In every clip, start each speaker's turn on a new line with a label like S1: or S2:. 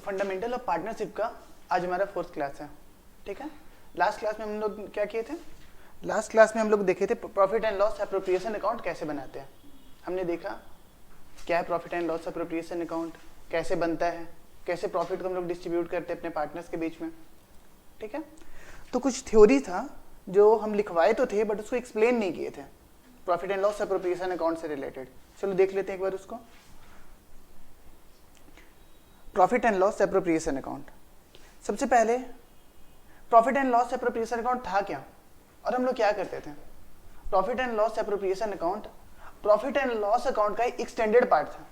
S1: Fundamental of partnership का आज हमारा 4th क्लास है, ठीक है। लास्ट क्लास में हम लोग क्या किए थे? लास्ट क्लास में हम लोग देखे थे profit and loss appropriation account कैसे बनाते हैं। हमने देखा क्या है profit and loss appropriation account, कैसे बनता है, कैसे प्रॉफिट को हम लोग डिस्ट्रीब्यूट करते हैं अपने पार्टनर्स के बीच में, ठीक है। तो कुछ थ्योरी था जो हम लिखवाए तो थे बट उसको एक्सप्लेन नहीं किए थे profit and loss appropriation account से रिलेटेड। चलो देख लेते हैं एक बार उसको। Profit and loss appropriation account, सबसे पहले profit and loss appropriation account था क्या और हम लोग क्या करते थे? Profit and loss appropriation account profit and loss account का एक एक्सटेंडेड पार्ट था,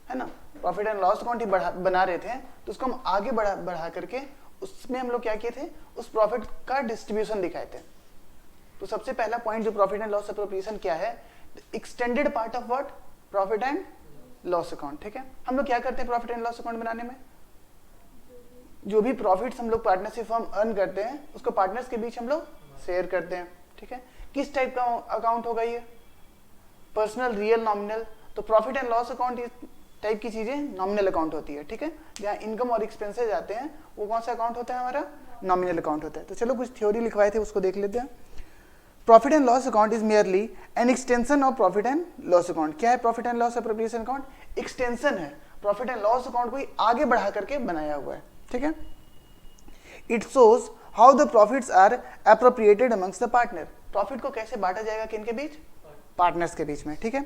S1: है ना। प्रॉफिट एंड लॉस अकाउंट ही बना रहे थे तो उसको हम आगे बढ़ा करके उसमें हम लोग क्या किए थे, उस प्रॉफिट का डिस्ट्रीब्यूशन दिखाए थे। तो सबसे पहला पॉइंट जो प्रॉफिट एंड लॉस एप्रोप्रिएशन क्या है, extended part of what, profit and loss account, ठीक है। हम लोग क्या करते हैं प्रॉफिट एंड लॉस अकाउंट बनाने में, जो भी प्रॉफिट्स हम लोग पार्टनरशिप फर्म अर्न करते हैं उसको पार्टनर्स के बीच हम लोग शेयर करते हैं, ठीक है। किस टाइप का अकाउंट होगा ये? Personal, real, nominal. तो प्रॉफिट एंड लॉस अकाउंट इस टाइप की चीजें नॉमिनल अकाउंट होती है, ठीक है। जहाँ इनकम और एक्सपेंसेस आते हैं वो कौन सा अकाउंट होता है हमारा? नॉमिनल अकाउंट होता है। तो चलो कुछ थ्योरी लिखवाए थे उसको देख लेते हैं। Profit and loss account is merely an extension of profit and loss account. क्या है profit and loss appropriation account? Extension है, प्रॉफिट एंड लॉस अकाउंट को आगे बढ़ा करके बनाया हुआ है, ठीक है। It shows how the profits are appropriated amongst the partner. Profit को कैसे बांटा जाएगा किनके बीच? पार्टनर्स के बीच में, ठीक है।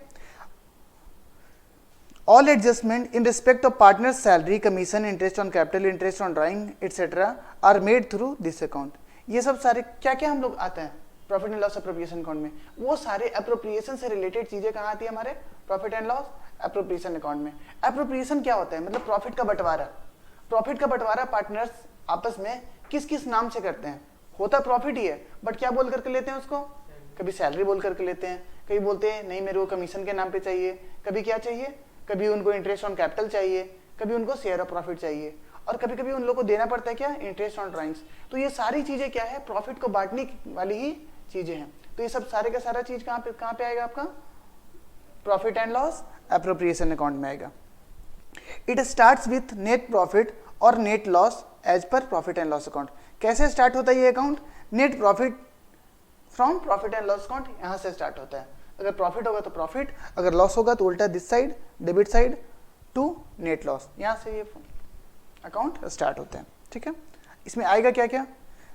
S1: All adjustment in respect of partners salary, commission, interest on capital, interest on drawing etcetera are made through this account. ये सब सारे क्या क्या हम लोग आता है profit and loss appropriation account में? वो सारे एप्रोप्रिएशन से रिलेटेड चीजें कहाँ आती है हमारे profit and loss appropriation account में। एप्रोप्रिएशन क्या होता है? मतलब प्रॉफिट का बंटवारा। प्रॉफिट का बंटवारा पार्टनर्स आपस में किस किस नाम से करते हैं? होता प्रॉफिट ही है बट क्या बोल करके लेते हैं उसको? कभी सैलरी बोल करके लेते हैं, कभी बोलते हैं नहीं मेरे को कमीशन के नाम पे चाहिए, कभी क्या चाहिए, कभी उनको इंटरेस्ट ऑन कैपिटल चाहिए, कभी उनको शेयर ऑफ प्रॉफिट चाहिए, और कभी कभी उन लोगों को देना पड़ता है क्या? Interest on drawings. तो ये सारी चीजें क्या है? प्रॉफिट को बांटने वाली ही चीजें हैं। तो ये सब सारे का सारा चीज कहाँ पे आएगा आपका? Profit and loss appropriation account में आएगा। It starts with net profit और net loss as per profit and loss account. कैसे स्टार्ट होता है ये account? Net profit from profit and loss account, यहां से स्टार्ट होता है। अगर प्रॉफिट होगा तो प्रॉफिट, अगर लॉस होगा तो उल्टा this side, debit side to net loss, यहां से ये अकाउंट स्टार्ट होता है, ठीक है। इसमें आएगा क्या क्या?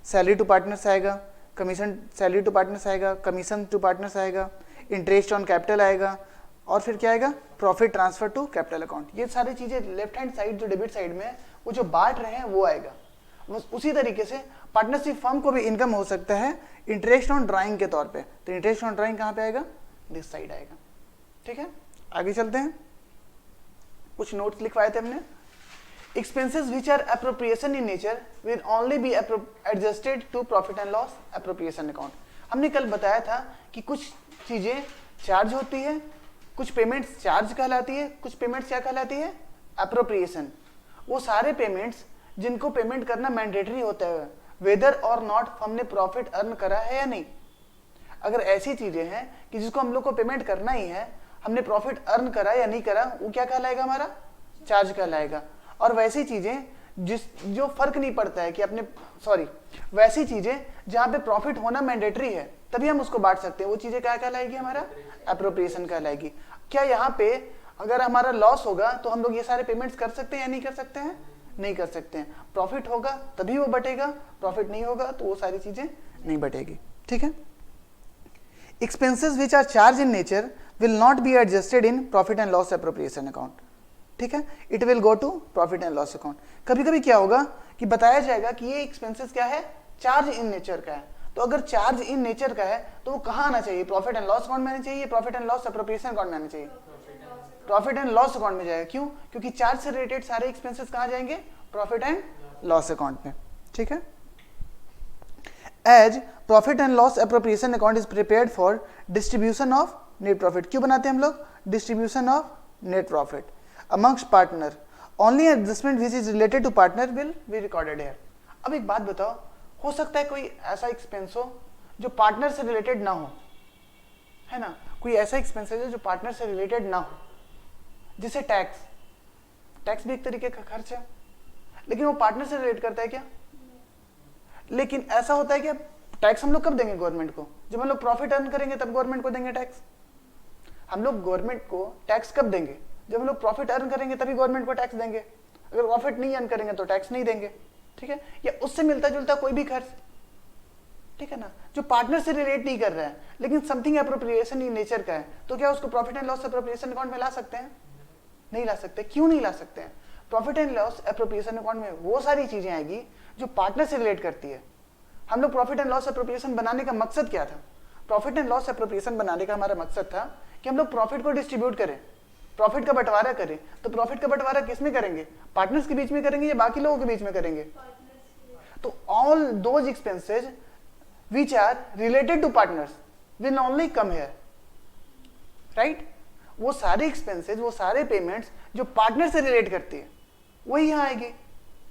S1: सैलरी टू पार्टनर्स आएगा, कमीशन, सैलरी टू पार्टनर्स आएगा, कमीशन टू पार्टनर्स आएगा, इंटरेस्ट ऑन कैपिटल आएगा, और फिर क्या आएगा? Profit transfer to capital account. ये सारी चीजें लेफ्ट हैंड साइड जो डेबिट साइड में वो जो बांट रहे हैं वो आएगा। उसी तरीके से पार्टनरशिप फर्म को भी इनकम हो सकता है इंटरेस्ट ऑन ड्राइंग के तौर पे। तो इंटरेस्ट ऑन ड्राइंग कहाँ पे आएगा? दिस साइड आएगा, ठीक है। आगे चलते हैं, कुछ नोट्स लिखवाए थे हमने। Expenses which are appropriation in nature will only be adjusted to profit and loss appropriation account. हमने कल बताया था कि कुछ चीजें चार्ज होती है, कुछ पेमेंट्स चार्ज कहलाती है, कुछ पेमेंट्स क्या कहलाती है? एप्रोप्रिएशन। वो सारे पेमेंट्स जिनको पेमेंट करना मैंडेटरी होता है वेदर और नॉट हमने प्रॉफिट अर्न करा है या नहीं। अगर ऐसी चीजें हैं कि जिसको हम लोग को पेमेंट करना ही है, हमने प्रॉफिट अर्न करा या नहीं करा, वो क्या कहलाएगा? हमारा चार्ज कहलाएगा। और वैसी चीजें जो फर्क नहीं पड़ता है कि अपने वैसी चीजें जहां पे प्रॉफिट होना मैंडेटरी है तभी हम उसको बांट सकते हैं, वो चीजें क्या कहलाएगी? हमारा एप्रोप्रिएशन कहलाएगी। क्या यहाँ पे अगर हमारा लॉस होगा तो हम लोग ये सारे पेमेंट्स कर सकते हैं या नहीं कर सकते हैं? नहीं कर सकते हैं। प्रॉफिट होगा तभी वो बटेगा, प्रॉफिट नहीं होगा तो वो सारी चीजें नहीं बटेगी, ठीक है। Expenses which are charge in nature will not be adjusted in profit and loss appropriation account, ठीक है। It will go to profit and loss account. कभी कभी क्या होगा कि बताया जाएगा कि ये एक्सपेंसेस क्या है? चार्ज इन नेचर का है। तो अगर चार्ज इन नेचर का है तो वो कहाँ आना चाहिए? प्रॉफिट एंड लॉस अकाउंट में आना चाहिए, profit and loss appropriation account में आना चाहिए? प्रॉफिट एंड लॉस अकाउंट में जाएगा। क्यों? क्योंकि चार्ज से रिलेटेड सारे एक्सपेंसेस कहाँ जाएंगे? प्रॉफिट एंड लॉस अकाउंट में, ठीक है। As profit and loss appropriation account is prepared for distribution of net profit. क्यों बनाते हैं हम लोग? Distribution of net profit amongst partner. Only adjustment which is related to partner will be recorded here. अब एक बात बताओ, हो सकता है कोई ऐसा एक्सपेंस हो जो पार्टनर से रिलेटेड ना हो, है ना। कोई ऐसा एक्सपेंस है जो पार्टनर से रिलेटेड ना हो, जैसे टैक्स भी एक तरीके का खर्च है, लेकिन वो पार्टनर से रिलेट करता है क्या? लेकिन ऐसा होता है कि टैक्स हम लोग कब देंगे गवर्नमेंट को? जब हम लोग प्रॉफिट अर्न करेंगे तब गवर्नमेंट को देंगे टैक्स। हम लोग गवर्नमेंट को टैक्स कब देंगे? जब हम लोग प्रॉफिट अर्न करेंगे तभी गवर्नमेंट को टैक्स देंगे। अगर प्रॉफिट नहीं अर्न करेंगे तो टैक्स नहीं देंगे, ठीक है? या उससे मिलता जुलता कोई भी खर्च, ठीक है ना, जो पार्टनर से रिलेट नहीं कर रहा है लेकिन समथिंग एप्रोप्रिएशन इन नेचर का है, तो क्या उसको profit and loss appropriation account में ला सकते हैं? नहीं ला सकते। क्यों नहीं ला सकते हैं? Profit and loss appropriation account में वो सारी चीजें आएगी जो पार्टनर से रिलेट करती है। हम लोग प्रॉफिट एंड लॉस एप्रोप्रिएशन बनाने का मकसद क्या था? प्रॉफिट एंड लॉस एप्रोप्रिएशन बनाने का हमारा मकसद था कि हम लोग प्रॉफिट को डिस्ट्रीब्यूट करें, प्रॉफिट का बंटवारा करें। तो प्रॉफिट का बंटवारा किस में करेंगे? पार्टनर्स के बीच में करेंगे या बाकी लोगों के बीच में करेंगे? तो all those expenses which are related to partners will only come here, right? वो सारे एक्सपेंसेस, वो सारे पेमेंट्स जो पार्टनर से रिलेट करती है वही यहाँ आएगी।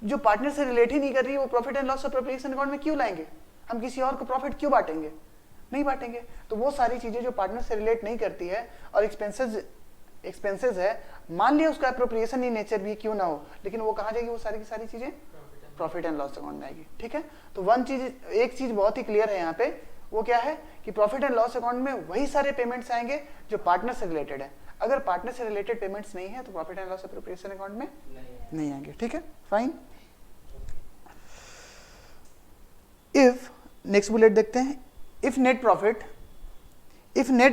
S1: जो पार्टनर से रिलेट ही नहीं कर रही है वो profit and loss appropriation account में क्यों लाएंगे? हम किसी और को प्रॉफिट क्यों बांटेंगे? नहीं बांटेंगे। तो वो सारी चीजें जो पार्टनर से रिलेट नहीं करती है और एक्सपेंसेस है, मान लिया उसका एप्रोप्रिएशन इन नेचर भी क्यों ना हो, लेकिन वो कहाँ जाएगी? वो सारी की सारी चीजें प्रॉफिट एंड लॉस अकाउंट में आएगी, ठीक है? तो एक चीज बहुत ही क्लियर है यहाँ पे, वो क्या है कि प्रॉफिट एंड लॉस अकाउंट में वही सारे पेमेंट्स आएंगे जो पार्टनर से रिलेटेड है। अगर पार्टनर से रिलेटेड पेमेंट्स नहीं है तो profit and loss appropriation account में नहीं आएंगे, ठीक है? फाइन। इफ नेक्स्ट बुलेट देखते हैं, if net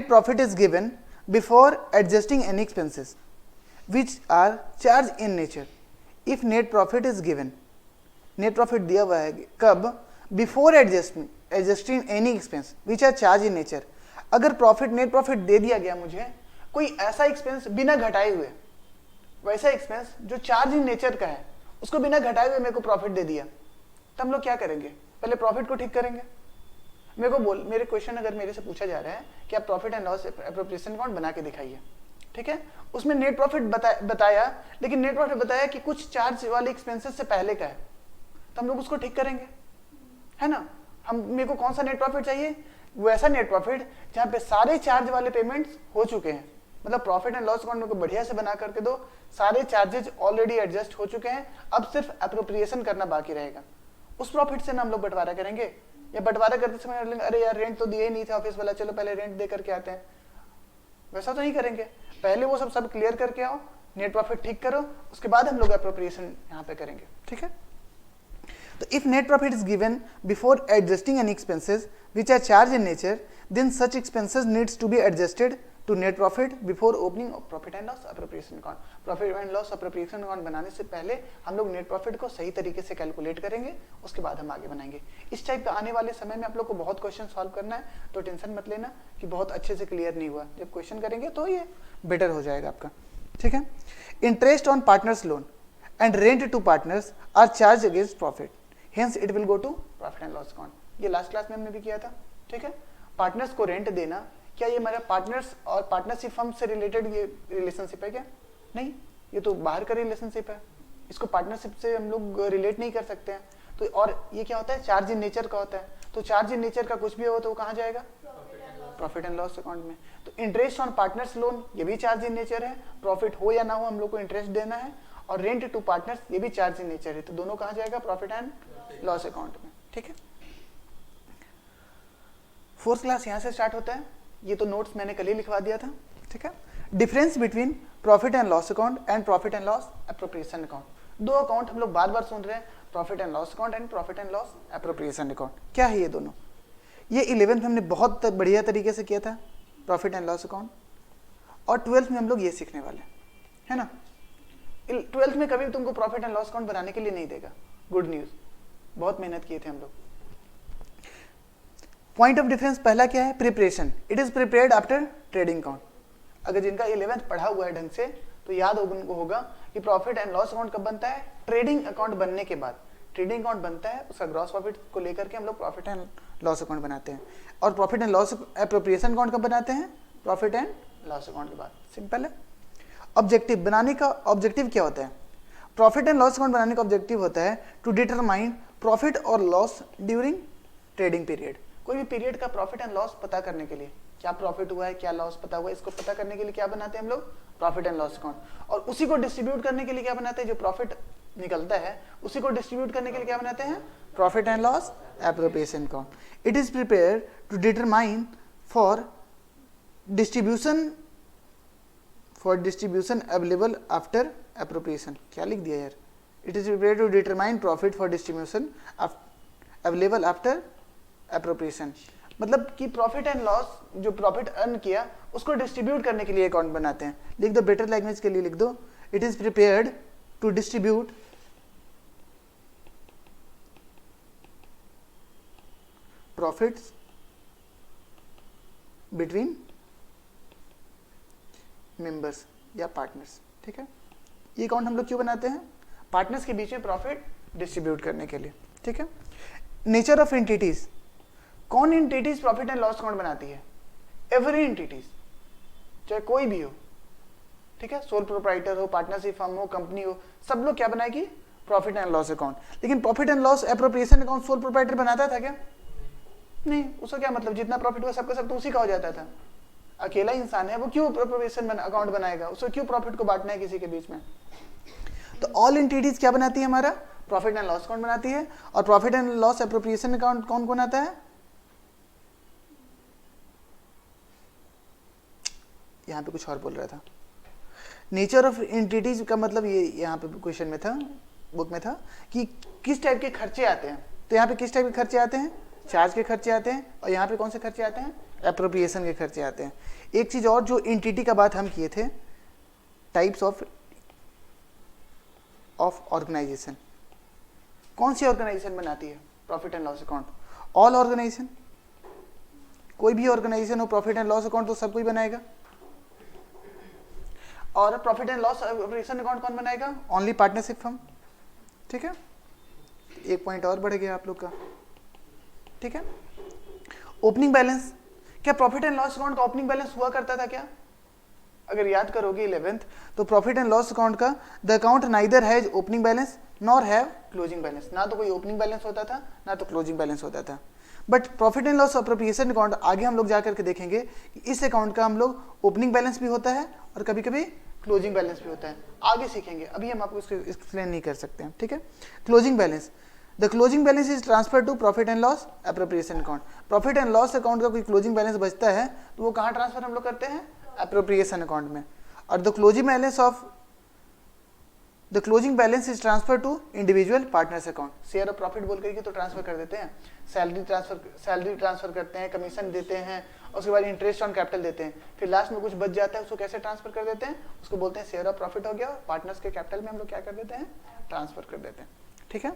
S1: profit is given before adjusting any expenses which are charge in nature. If net profit is given, net profit दिया हुआ है कब? Before adjusting any expense which are charge in nature. अगर net profit दे दिया गया मुझे, कोई ऐसा एक्सपेंस बिना घटाए हुए, वैसा एक्सपेंस जो चार्ज इन नेचर का है उसको बिना घटाए हुए मेरे को प्रॉफिट दे दिया, तो हम लोग क्या करेंगे? पहले प्रॉफिट को ठीक करेंगे। मेरे क्वेश्चन अगर मेरे से पूछा जा रहा है कि आप profit and loss appropriation account बना के दिखाइए, ठीक है? उसमें नेट प्रॉफिट बताया, लेकिन नेट प्रॉफिट बताया कि कुछ चार्ज वाले एक्सपेंसेस से पहले का है, तो हम लोग उसको ठीक करेंगे, है ना? मेरे को कौन सा नेट प्रॉफिट चाहिए? वैसा नेट प्रॉफिट जहां पे सारे चार्ज वाले पेमेंट्स हो चुके हैं। मतलब प्रॉफिट एंड लॉस अकाउंट में को बढ़िया से बना करके दो, सारे चार्जेज ऑलरेडी एडजस्ट हो चुके हैं, अब सिर्फ एप्रोप्रिएशन करना बाकी रहेगा। उस प्रॉफिट से ना हम लोग बंटवारा करेंगे, या बंटवारा करते समय अरे यार रेंट तो दिया ही नहीं था ऑफिस वाला, चलो पहले रेंट दे करके आते हैं, वैसा तो नहीं करेंगे। पहले वो सब क्लियर करके आओ, नेट प्रॉफिट ठीक करो, उसके बाद हम लोग एप्रोप्रिएशन यहाँ पे करेंगे, ठीक है? तो if net profit is given before adjusting any expenses which are charged in nature, then such expenses needs to be adjusted to net profit before opening of profit and loss appropriation account. Profit and loss appropriation account बनाने से पहले हम लोग net profit को सही तरीके से calculate करेंगे, उसके बाद हम आगे बनाएंगे। इस टाइप का आने वाले समय में आप लोग को बहुत क्वेश्चन सॉल्व करना है, तो टेंशन मत लेना कि बहुत अच्छे से क्लियर नहीं हुआ। जब क्वेश्चन करेंगे तो ये बेटर हो जाएगा आपका, ठीक है? Interest on partners loan and rent to partners are charge against profit, hence it will go to profit and loss account. ये लास्ट क्लास में हमने भी किया था, ठीक है? पार्टनर्स को रेंट देना, क्या ये हमारे पार्टनर्स और पार्टनरशिप फर्म से रिलेटेड ये रिलेशनशिप है क्या? नहीं, ये तो बाहर का रिलेशनशिप है, इसको पार्टनरशिप से हम लोग रिलेट नहीं कर सकते हैं। तो और ये क्या होता है? चार्ज इन नेचर का होता है। तो चार्ज इन नेचर का कुछ भी हो तो वो कहाँ जाएगा? प्रॉफिट एंड लॉस अकाउंट में। तो इंटरेस्ट ऑन पार्टनर्स लोन, ये भी चार्ज इन नेचर है, प्रॉफिट हो या ना हो हम लोग को इंटरेस्ट देना है। और रेंट टू पार्टनर्स, ये भी चार्ज इन नेचर है, तो दोनों कहाँ जाएगा? प्रॉफिट एंड लॉस अकाउंट में, ठीक है? फोर्थ क्लास यहाँ से स्टार्ट होता है, ये तो नोट्स मैंने कल ही लिखवा दिया था, ठीक है? Difference between profit and loss account and profit and loss appropriation account. दो अकाउंट हम लोग बार बार सुन रहे हैं, profit and loss account and profit and loss appropriation account. क्या है ये दोनों? ये 11th में हमने बहुत बढ़िया तरीके से किया था प्रॉफिट एंड लॉस अकाउंट, और 12th में हम लोग ये सीखने वाले हैं, है ना? 12th में कभी तुमको प्रॉफिट एंड लॉस अकाउंट बनाने के लिए नहीं देगा, गुड न्यूज, बहुत मेहनत किए थे हम लोग। पॉइंट ऑफ डिफरेंस पहला क्या है? Preparation. It is prepared after trading account. अगर जिनका 11th पढ़ा हुआ है ढंग से तो याद उनको होगा कि प्रॉफिट एंड लॉस अकाउंट कब बनता है? ट्रेडिंग अकाउंट बनने के बाद। ट्रेडिंग अकाउंट बनता है, उसका ग्रॉस प्रॉफिट को लेकर के हम लोग प्रॉफिट एंड लॉस अकाउंट बनाते हैं। और profit and loss appropriation account कब बनाते हैं? प्रॉफिट एंड लॉस अकाउंट के बाद। सिंपल है। ऑब्जेक्टिव बनाने का ऑब्जेक्टिव क्या होता है? प्रॉफिट एंड लॉस अकाउंट बनाने का ऑब्जेक्टिव होता है टू डिटरमाइन प्रॉफिट और लॉस ड्यूरिंग ट्रेडिंग पीरियड। कोई भी पीरियड का प्रॉफिट एंड लॉस पता करने के लिए, क्या प्रॉफिट हुआ है क्या लॉस पता हुआ है, इसको पता करने के लिए क्या बनाते हैं हम लोग? Profit and loss account. और उसी को डिस्ट्रीब्यूट करने के लिए क्या बनाते हैं? जो प्रॉफिट निकलता है उसी को डिस्ट्रीब्यूट करने के लिए क्या बनाते हैं, profit and loss appropriation account. It is prepared to determine for distribution available after appropriation. क्या लिख दिया यार, it is prepared to determine profit for distribution available after appropriation, मतलब कि प्रॉफिट एंड लॉस जो प्रॉफिट अर्न किया उसको distribute करने के लिए अकाउंट बनाते हैं। लिख दो, बेटर लैंग्वेज के लिए लिख दो, it is prepared to distribute profits between members या पार्टनर्स। ठीक है, ये अकाउंट हम लोग क्यों बनाते हैं, पार्टनर्स के बीच में प्रॉफिट डिस्ट्रीब्यूट करने के लिए। ठीक है, नेचर ऑफ एंटिटीज, कौन entities profit and loss account बनाती है, एवरी एंटिटीज, चाहे कोई भी हो। ठीक है, सोल प्रोप्राइटर हो, पार्टनरशिप फर्म हो, कंपनी हो, सब लोग क्या बनाएगी, प्रॉफिट एंड लॉस अकाउंट। लेकिन profit and loss appropriation account sole proprietor बनाता था क्या, नहीं, उसका क्या मतलब, जितना प्रॉफिट हुआ सबका सब तो उसी का हो जाता था। अकेला इंसान है वो क्यों एप्रोप्रिएशन अकाउंट बनाएगा, उसको क्यों प्रॉफिट को बांटना है किसी के बीच में। तो ऑल एंटिटीज क्या बनाती है, हमारा प्रॉफिट एंड लॉस अकाउंट बनाती है। और profit and loss appropriation account कौन बनाता है, यहाँ पे कुछ और बोल रहा था। नेचर ऑफ एंटिटीज का मतलब ये यहाँ पे क्वेश्चन में था, बुक में था कि किस टाइप के खर्चे आते हैं। तो यहाँ पे किस टाइप के खर्चे आते हैं, चार्ज के खर्चे आते हैं, और यहाँ पे कौन से खर्चे आते हैं, एप्रोप्रिएशन के खर्चे आते हैं। एक चीज और जो एंटिटी का बात हम किए थे, टाइप्स ऑफ ऑर्गेनाइजेशन, कौन सी ऑर्गेनाइजेशन बनाती है profit and loss account, all organisation, कोई भी ऑर्गेनाइजेशन हो प्रॉफिट एंड लॉस अकाउंट तो सब कोई बनाएगा। और profit and loss appropriation account कौन बनाएगा, ओनली पार्टनरशिप फर्म। ठीक है, एक पॉइंट और बढ़ गया आप लोग का। ठीक है, ओपनिंग बैलेंस, क्या प्रॉफिट एंड लॉस अकाउंट का ओपनिंग बैलेंस हुआ करता था क्या, अगर याद करोगे 11th, तो प्रॉफिट एंड लॉस अकाउंट का the account neither has opening balance nor have closing balance, ना तो कोई ओपनिंग बैलेंस होता था ना तो क्लोजिंग बैलेंस होता था। But profit and loss appropriation account आगे हम लोग जाकर के देखेंगे कि इस अकाउंट का हम लोग ओपनिंग बैलेंस भी होता है और कभी कभी क्लोजिंग बैलेंस भी होता है, आगे सीखेंगे, अभी हम आपको इसको एक्सप्लेन नहीं कर सकते हैं। ठीक है, closing balance, the closing balance is transfer to profit and loss appropriation account. Profit and loss account का कोई क्लोजिंग बैलेंस बचता है तो वो कहाँ ट्रांसफर हम लोग करते हैं, एप्रोप्रिएशन अकाउंट में। और the closing balance is transfer to individual partners account. Share of profit बोल करके तो ट्रांसफर कर देते हैं, सैलरी ट्रांसफर करते हैं, कमीशन देते हैं, उसके बाद इंटरेस्ट ऑन कैपिटल देते हैं, फिर लास्ट में कुछ बच जाता है उसको कैसे ट्रांसफर कर देते हैं, उसको बोलते हैं शेयर ऑफ प्रॉफिट हो गया, पार्टनर्स के कैपिटल में हम लोग क्या कर देते हैं, ट्रांसफर कर देते हैं। ठीक है,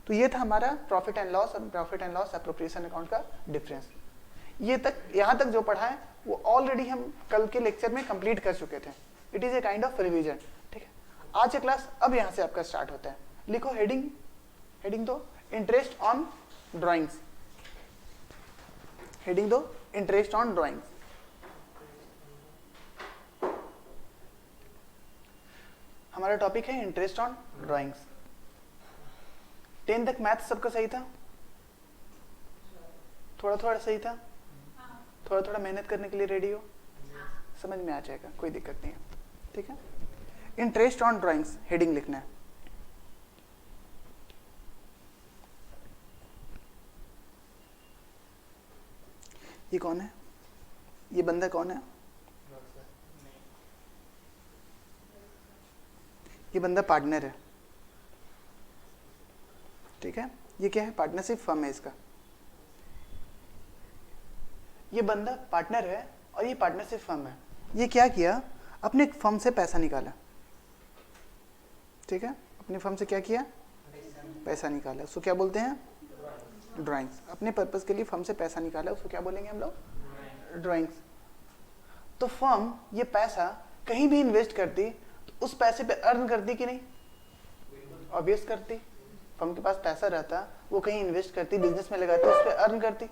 S1: तो ये था हमारा प्रॉफिट एंड लॉस और profit and loss appropriation account का डिफरेंस। ये तक, यहाँ तक जो पढ़ा है वो ऑलरेडी हम कल के लेक्चर में कंप्लीट कर चुके थे। It is a kind of revision. ठीक है, आज का क्लास अब यहाँ से आपका स्टार्ट होता है। लिखो हेडिंग दो इंटरेस्ट ऑन ड्राइंग्स, हेडिंग दो इंटरेस्ट ऑन ड्राइंग्स। हमारा टॉपिक है इंटरेस्ट ऑन ड्राइंग्स। 10 तक मैथ सबका सही था, थोड़ा थोड़ा सही था, थोड़ा थोड़ा मेहनत करने के लिए रेडी हो, समझ में आ जाएगा, कोई दिक्कत नहीं है। ठीक है, इंटरेस्ट ऑन ड्राइंग्स हेडिंग लिखना है। ये कौन है, ये बंदा कौन है, ये बंदा पार्टनर है। ठीक है, ये क्या है, पार्टनरशिप फर्म है इसका। ये बंदा पार्टनर है और ये पार्टनरशिप फर्म है। ये क्या किया, अपने फर्म से पैसा निकाला। ठीक है, अपने फर्म से क्या किया, पैसा निकाला, उसको क्या बोलते हैं, ड्राइंग्स। अपने पर्पस के लिए फर्म से पैसा निकाला, उसको क्या बोलेंगे हम लोग, ड्राइंग्स। तो फर्म ये पैसा कहीं भी इन्वेस्ट करती तो उस पैसे पे अर्न करती कि नहीं, ऑब्वियस करती। फर्म के पास पैसा रहता, वो कहीं इन्वेस्ट करती, बिजनेस में लगाती, उस पर अर्न करती,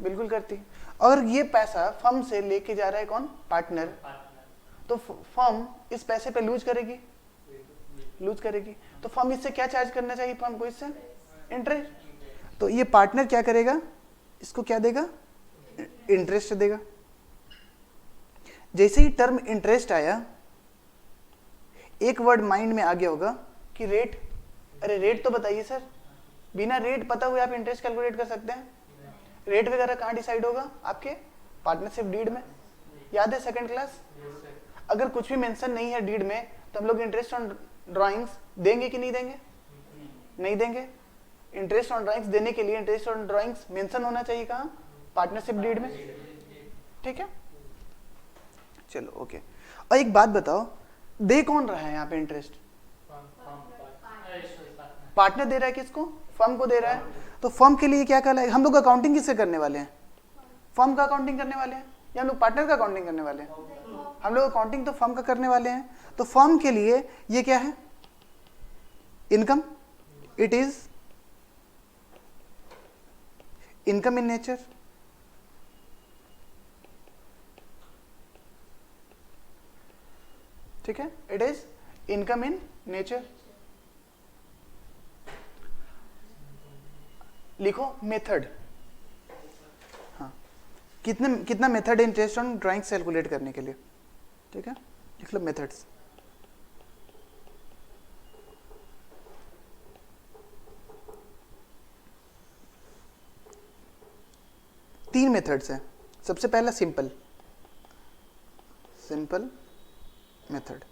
S1: बिल्कुल करती। और ये पैसा फर्म से लेके जा रहा है कौन, पार्टनर, तो फर्म इस पैसे पे लूज करेगी, तो फर्म इससे क्या चार्ज करना चाहिए, फर्म को इससे इंटरेस्ट। तो ये पार्टनर क्या करेगा, इसको क्या देगा, इंटरेस्ट देगा। जैसे ही टर्म इंटरेस्ट आया, एक वर्ड माइंड में आ गया होगा, कि रेट, अरे रेट तो बताइए सर, बिना रेट पता हुए आप इंटरेस्ट कैलकुलेट कर सकते हैं? रेट वगैरह कहाँ डिसाइड होगा? आपके पार्टनरशिप डीड में, याद है सेकंड क्लास? अगर कुछ भी मेंशन नहीं है डीड में तो हम लोग इंटरेस्ट ऑन ड्राइंग्स देंगे कि नहीं देंगे? नहीं देंगे। इंटरेस्ट ऑन ड्राइंग्स देने के लिए इंटरेस्ट ऑन ड्राइंग्स मेंशन होना चाहिए कहाँ? पार्टनरशिप डीड में। ठीक है, चलो ओके। और एक बात बताओ, दे कौन रहा है यहाँ पे इंटरेस्ट? पार्टनर दे रहा है। किसको? फर्म को दे रहा है। तो फर्म के लिए क्या कहलाएगा? हम लोग अकाउंटिंग किससे करने वाले हैं? फर्म का अकाउंटिंग करने वाले हैं या हम लोग पार्टनर का अकाउंटिंग करने वाले हैं? हम लोग अकाउंटिंग तो फर्म का करने वाले हैं। तो फर्म के लिए ये क्या है? Income. It is income in nature. ठीक है, it is income in nature. लिखो मेथड। हाँ, कितना मेथड है इंटरेस्ट ऑन ड्राइंग्स कैलकुलेट करने के लिए? ठीक है, लिख लो मेथड्स। तीन मेथड्स हैं। सबसे पहला सिंपल मेथड,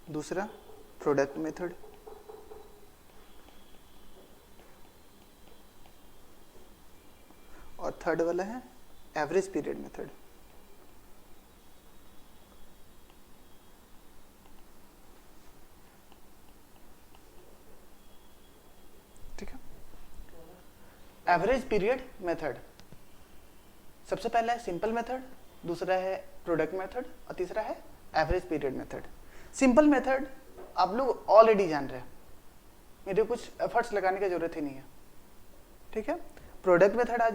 S1: दूसरा प्रोडक्ट मेथड, और थर्ड वाला है एवरेज पीरियड मेथड। ठीक है, एवरेज पीरियड मेथड सबसे पहला है सिंपल मेथड, दूसरा है प्रोडक्ट मेथड और तीसरा है average period method. Simple method आप लोग ऑलरेडी जान रहे हैं, मेरे कुछ एफर्ट्स लगाने की जरूरत ही नहीं है। ठीक है, प्रोडक्ट मेथड आज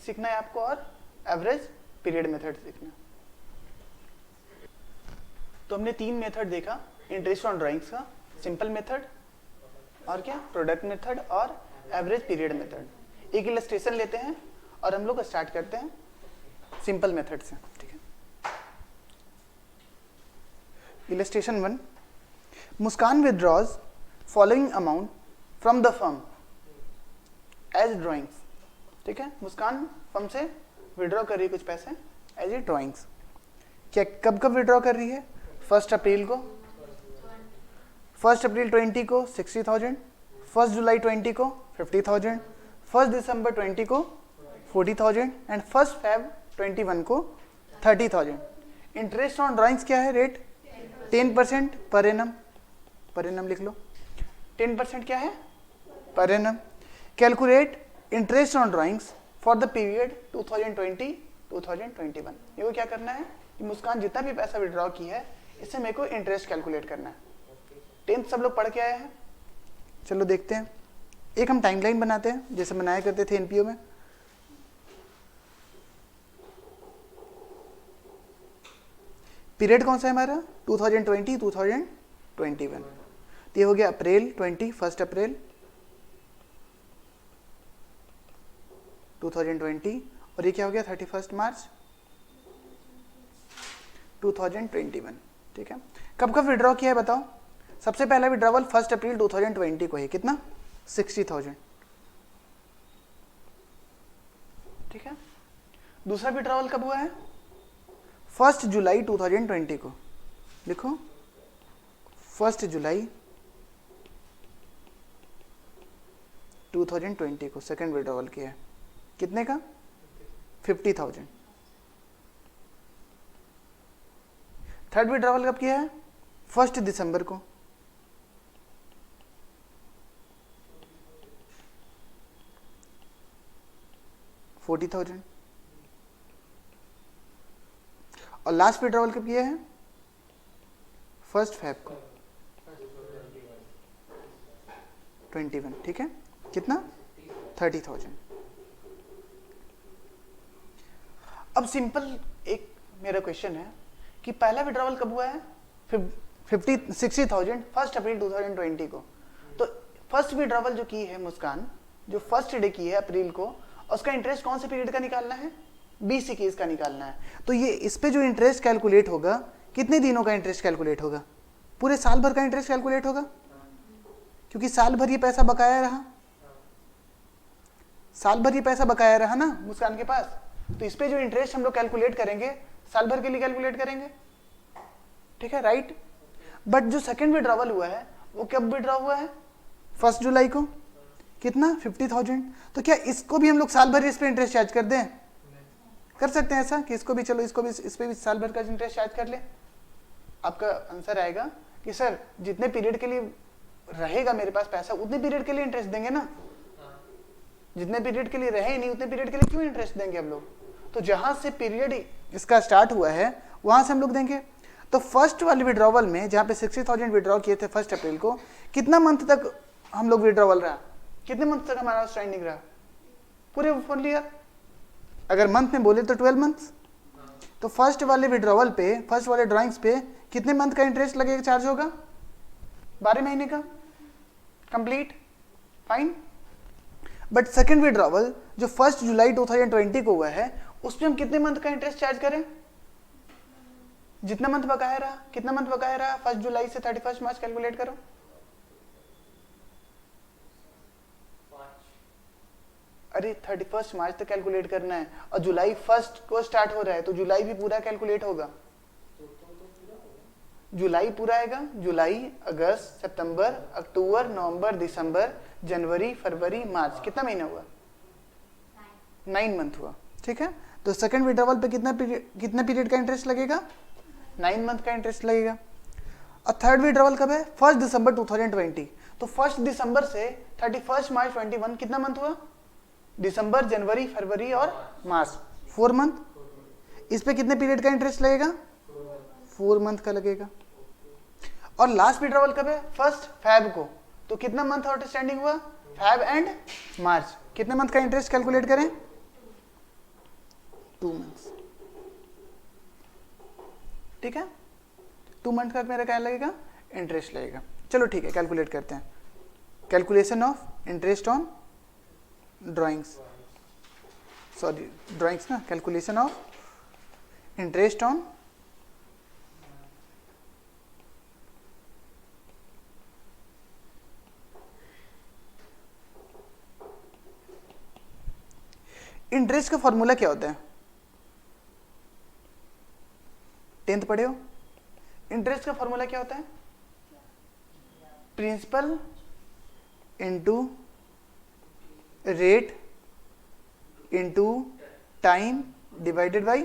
S1: सीखना है आपको और एवरेज पीरियड मेथड सीखना है। तो हमने तीन मेथड देखा इंटरेस्ट ऑन ड्राइंग्स का, सिंपल मेथड और क्या, प्रोडक्ट मेथड और एवरेज पीरियड मेथड। एक इलस्ट्रेशन लेते हैं और हम लोग स्टार्ट करते हैं सिंपल मेथड से। ठीक है, illustration 1, Muskan withdraws following amount from the firm as drawings. ठीक है, मुस्कान फर्म से विड्रॉ कर रही है कुछ पैसे एज ए ड्राइंग्स। क्या कब कब विड्रॉ कर रही है? 1 अप्रैल को, 1 अप्रैल 20 को 60,000, 1 जुलाई 20 को 50,000, 1 दिसंबर 20 को 40,000 एंड 1 Feb 21 को 30,000। इंटरेस्ट ऑन ड्राइंग्स क्या है rate? 10% per annum. Per annum लिख लो, 10% क्या है? Per annum. Calculate interest on drawings for the period 2020-2021। ये को क्या करना है कि मुस्कान जितना भी पैसा विड्रॉ की है इससे मेरे को इंटरेस्ट कैलकुलेट करना है। 10th सब लोग पढ़ के आए हैं? चलो देखते हैं। एक हम टाइमलाइन बनाते हैं जैसे बनाया करते थे एनपीओ में। पीरियड कौन सा है हमारा? 2020-2021। तो ये हो गया अप्रैल 20, 1 अप्रैल 2020 और ये क्या हो गया 31 मार्च 2021। ठीक है, कब कब विड्रॉ किया है बताओ? सबसे पहला विड्रॉवल 1 अप्रैल 2020 को है, कितना? 60,000। ठीक है, दूसरा विड्रॉवल कब हुआ है? 1 जुलाई 2020 को। लिखो 1 जुलाई 2020 को सेकंड विड्रॉवल किया है, कितने का? 50,000। थर्ड विड्रॉवल कब किया है? 1 दिसंबर को। $40,000। और लास्ट विड्रॉवल कब किया है? 1 फेब को 21। ठीक है, कितना? 30,000। अब सिंपल एक मेरा क्वेश्चन है कि पहला विड्रॉवल कब हुआ है? 60,000 1 अप्रैल 2020 को। तो फर्स्ट विड्रॉवल जो की है मुस्कान, जो फर्स्ट डे की है अप्रैल को, उसका इंटरेस्ट कौन से पीरियड का निकालना है? 20-21 का निकालना है। तो ये इस पे जो इंटरेस्ट कैलकुलेट होगा कितने दिनों का इंटरेस्ट कैलकुलेट होगा? पूरे साल भर का इंटरेस्ट कैलकुलेट होगा, क्योंकि साल भर ये पैसा बकाया रहा, साल भर ये पैसा बकाया रहा ना मुस्कान के पास। तो इस पे जो इंटरेस्ट हम लोग कैलकुलेट करेंगे साल भर के लिए कैलकुलेट करेंगे, ठीक है, राइट। बट जो सेकंड विड्रॉवल हुआ है वो कब विड्रॉ हुआ है? 1 जुलाई को। कितना? 50,000। तो क्या इसको भी हम लोग साल भर इस पे इंटरेस्ट चार्ज कर दें? कर सकते हैं ऐसा कि इसको भी, चलो इसको भी, इस पे भी साल भर का इंटरेस्ट चार्ज कर ले। आपका आंसर आएगा कि सर जितने पीरियड के लिए रहेगा मेरे पास पैसा उतने पीरियड के लिए इंटरेस्ट देंगे ना, जितने पीरियड के लिए रहे ही नहीं उतने पीरियड के लिए क्यों इंटरेस्ट देंगे हम लोग? तो जहां से पीरियड इसका स्टार्ट हुआ है वहां से हम लोग देंगे। तो फर्स्ट वाले विड्रॉवल में जहां पे 60,000 विड्रॉ किए थे 1 अप्रैल को, कितना मंथ तक हम लोग विड्रॉवल रहा? कितने मंथ तक हमारा आउटस्टैंडिंग रहा? पूरे फुल ईयर। अगर मंथ में बोले तो 12 मंथ्स। तो फर्स्ट वाले विड्रॉवल पे, फर्स्ट वाले ड्राइंग्स पे कितने मंथ का इंटरेस्ट लगेगा, चार्ज होगा? 12 महीने का, complete, fine. But second withdrawal जो 1 जुलाई 2020 को हुआ है उसमें हम कितने मंथ का इंटरेस्ट चार्ज करें? जितना मंथ बकाया रहा। कितना मंथ बकाया रहा? 1 जुलाई से 31 मार्च कैलकुलेट करो। अरे 31 मार्च तक कैलकुलेट करना है और जुलाई 1 को स्टार्ट हो रहा है तो जुलाई भी पूरा कैलकुलेट होगा। जुलाई पूरा आएगा, जुलाई, अगस्त, सितंबर, अक्टूबर, नवंबर, दिसंबर, जनवरी, फरवरी, मार्च, कितना महीना हुआ? 9 मंथ हुआ, ठीक है। तो सेकंड विड्रॉवल पे कितना पीरियड का इंटरेस्ट लगेगा? 9 मंथ का इंटरेस्ट लगेगा। और थर्ड विड्रॉवल कब है? 1 दिसंबर 2020। तो 1 दिसंबर से 31 मार्च 21 कितना मंथ हुआ? दिसंबर, जनवरी, फरवरी और मार्च, 4 मंथ। इस पे कितने पीरियड का इंटरेस्ट लगेगा? 4 मंथ का लगेगा। और लास्ट विड्रॉवल कब है? 1 फेब को। तो कितना मंथ आउटस्टैंडिंग हुआ? फेब एंड मार्च। कितने मंथ का इंटरेस्ट कैलकुलेट करें? 2 मंथ्स, ठीक है। 2 मंथ का मेरा क्या लगेगा? इंटरेस्ट लगेगा। चलो ठीक है, कैलकुलेट करते हैं। Calculation of interest on drawings, sorry drawings ना, calculation of interest on interest का फॉर्मूला क्या होता है? 10th पढ़े हो? इंटरेस्ट का फॉर्मूला क्या होता है? Principal into rate into time divided by,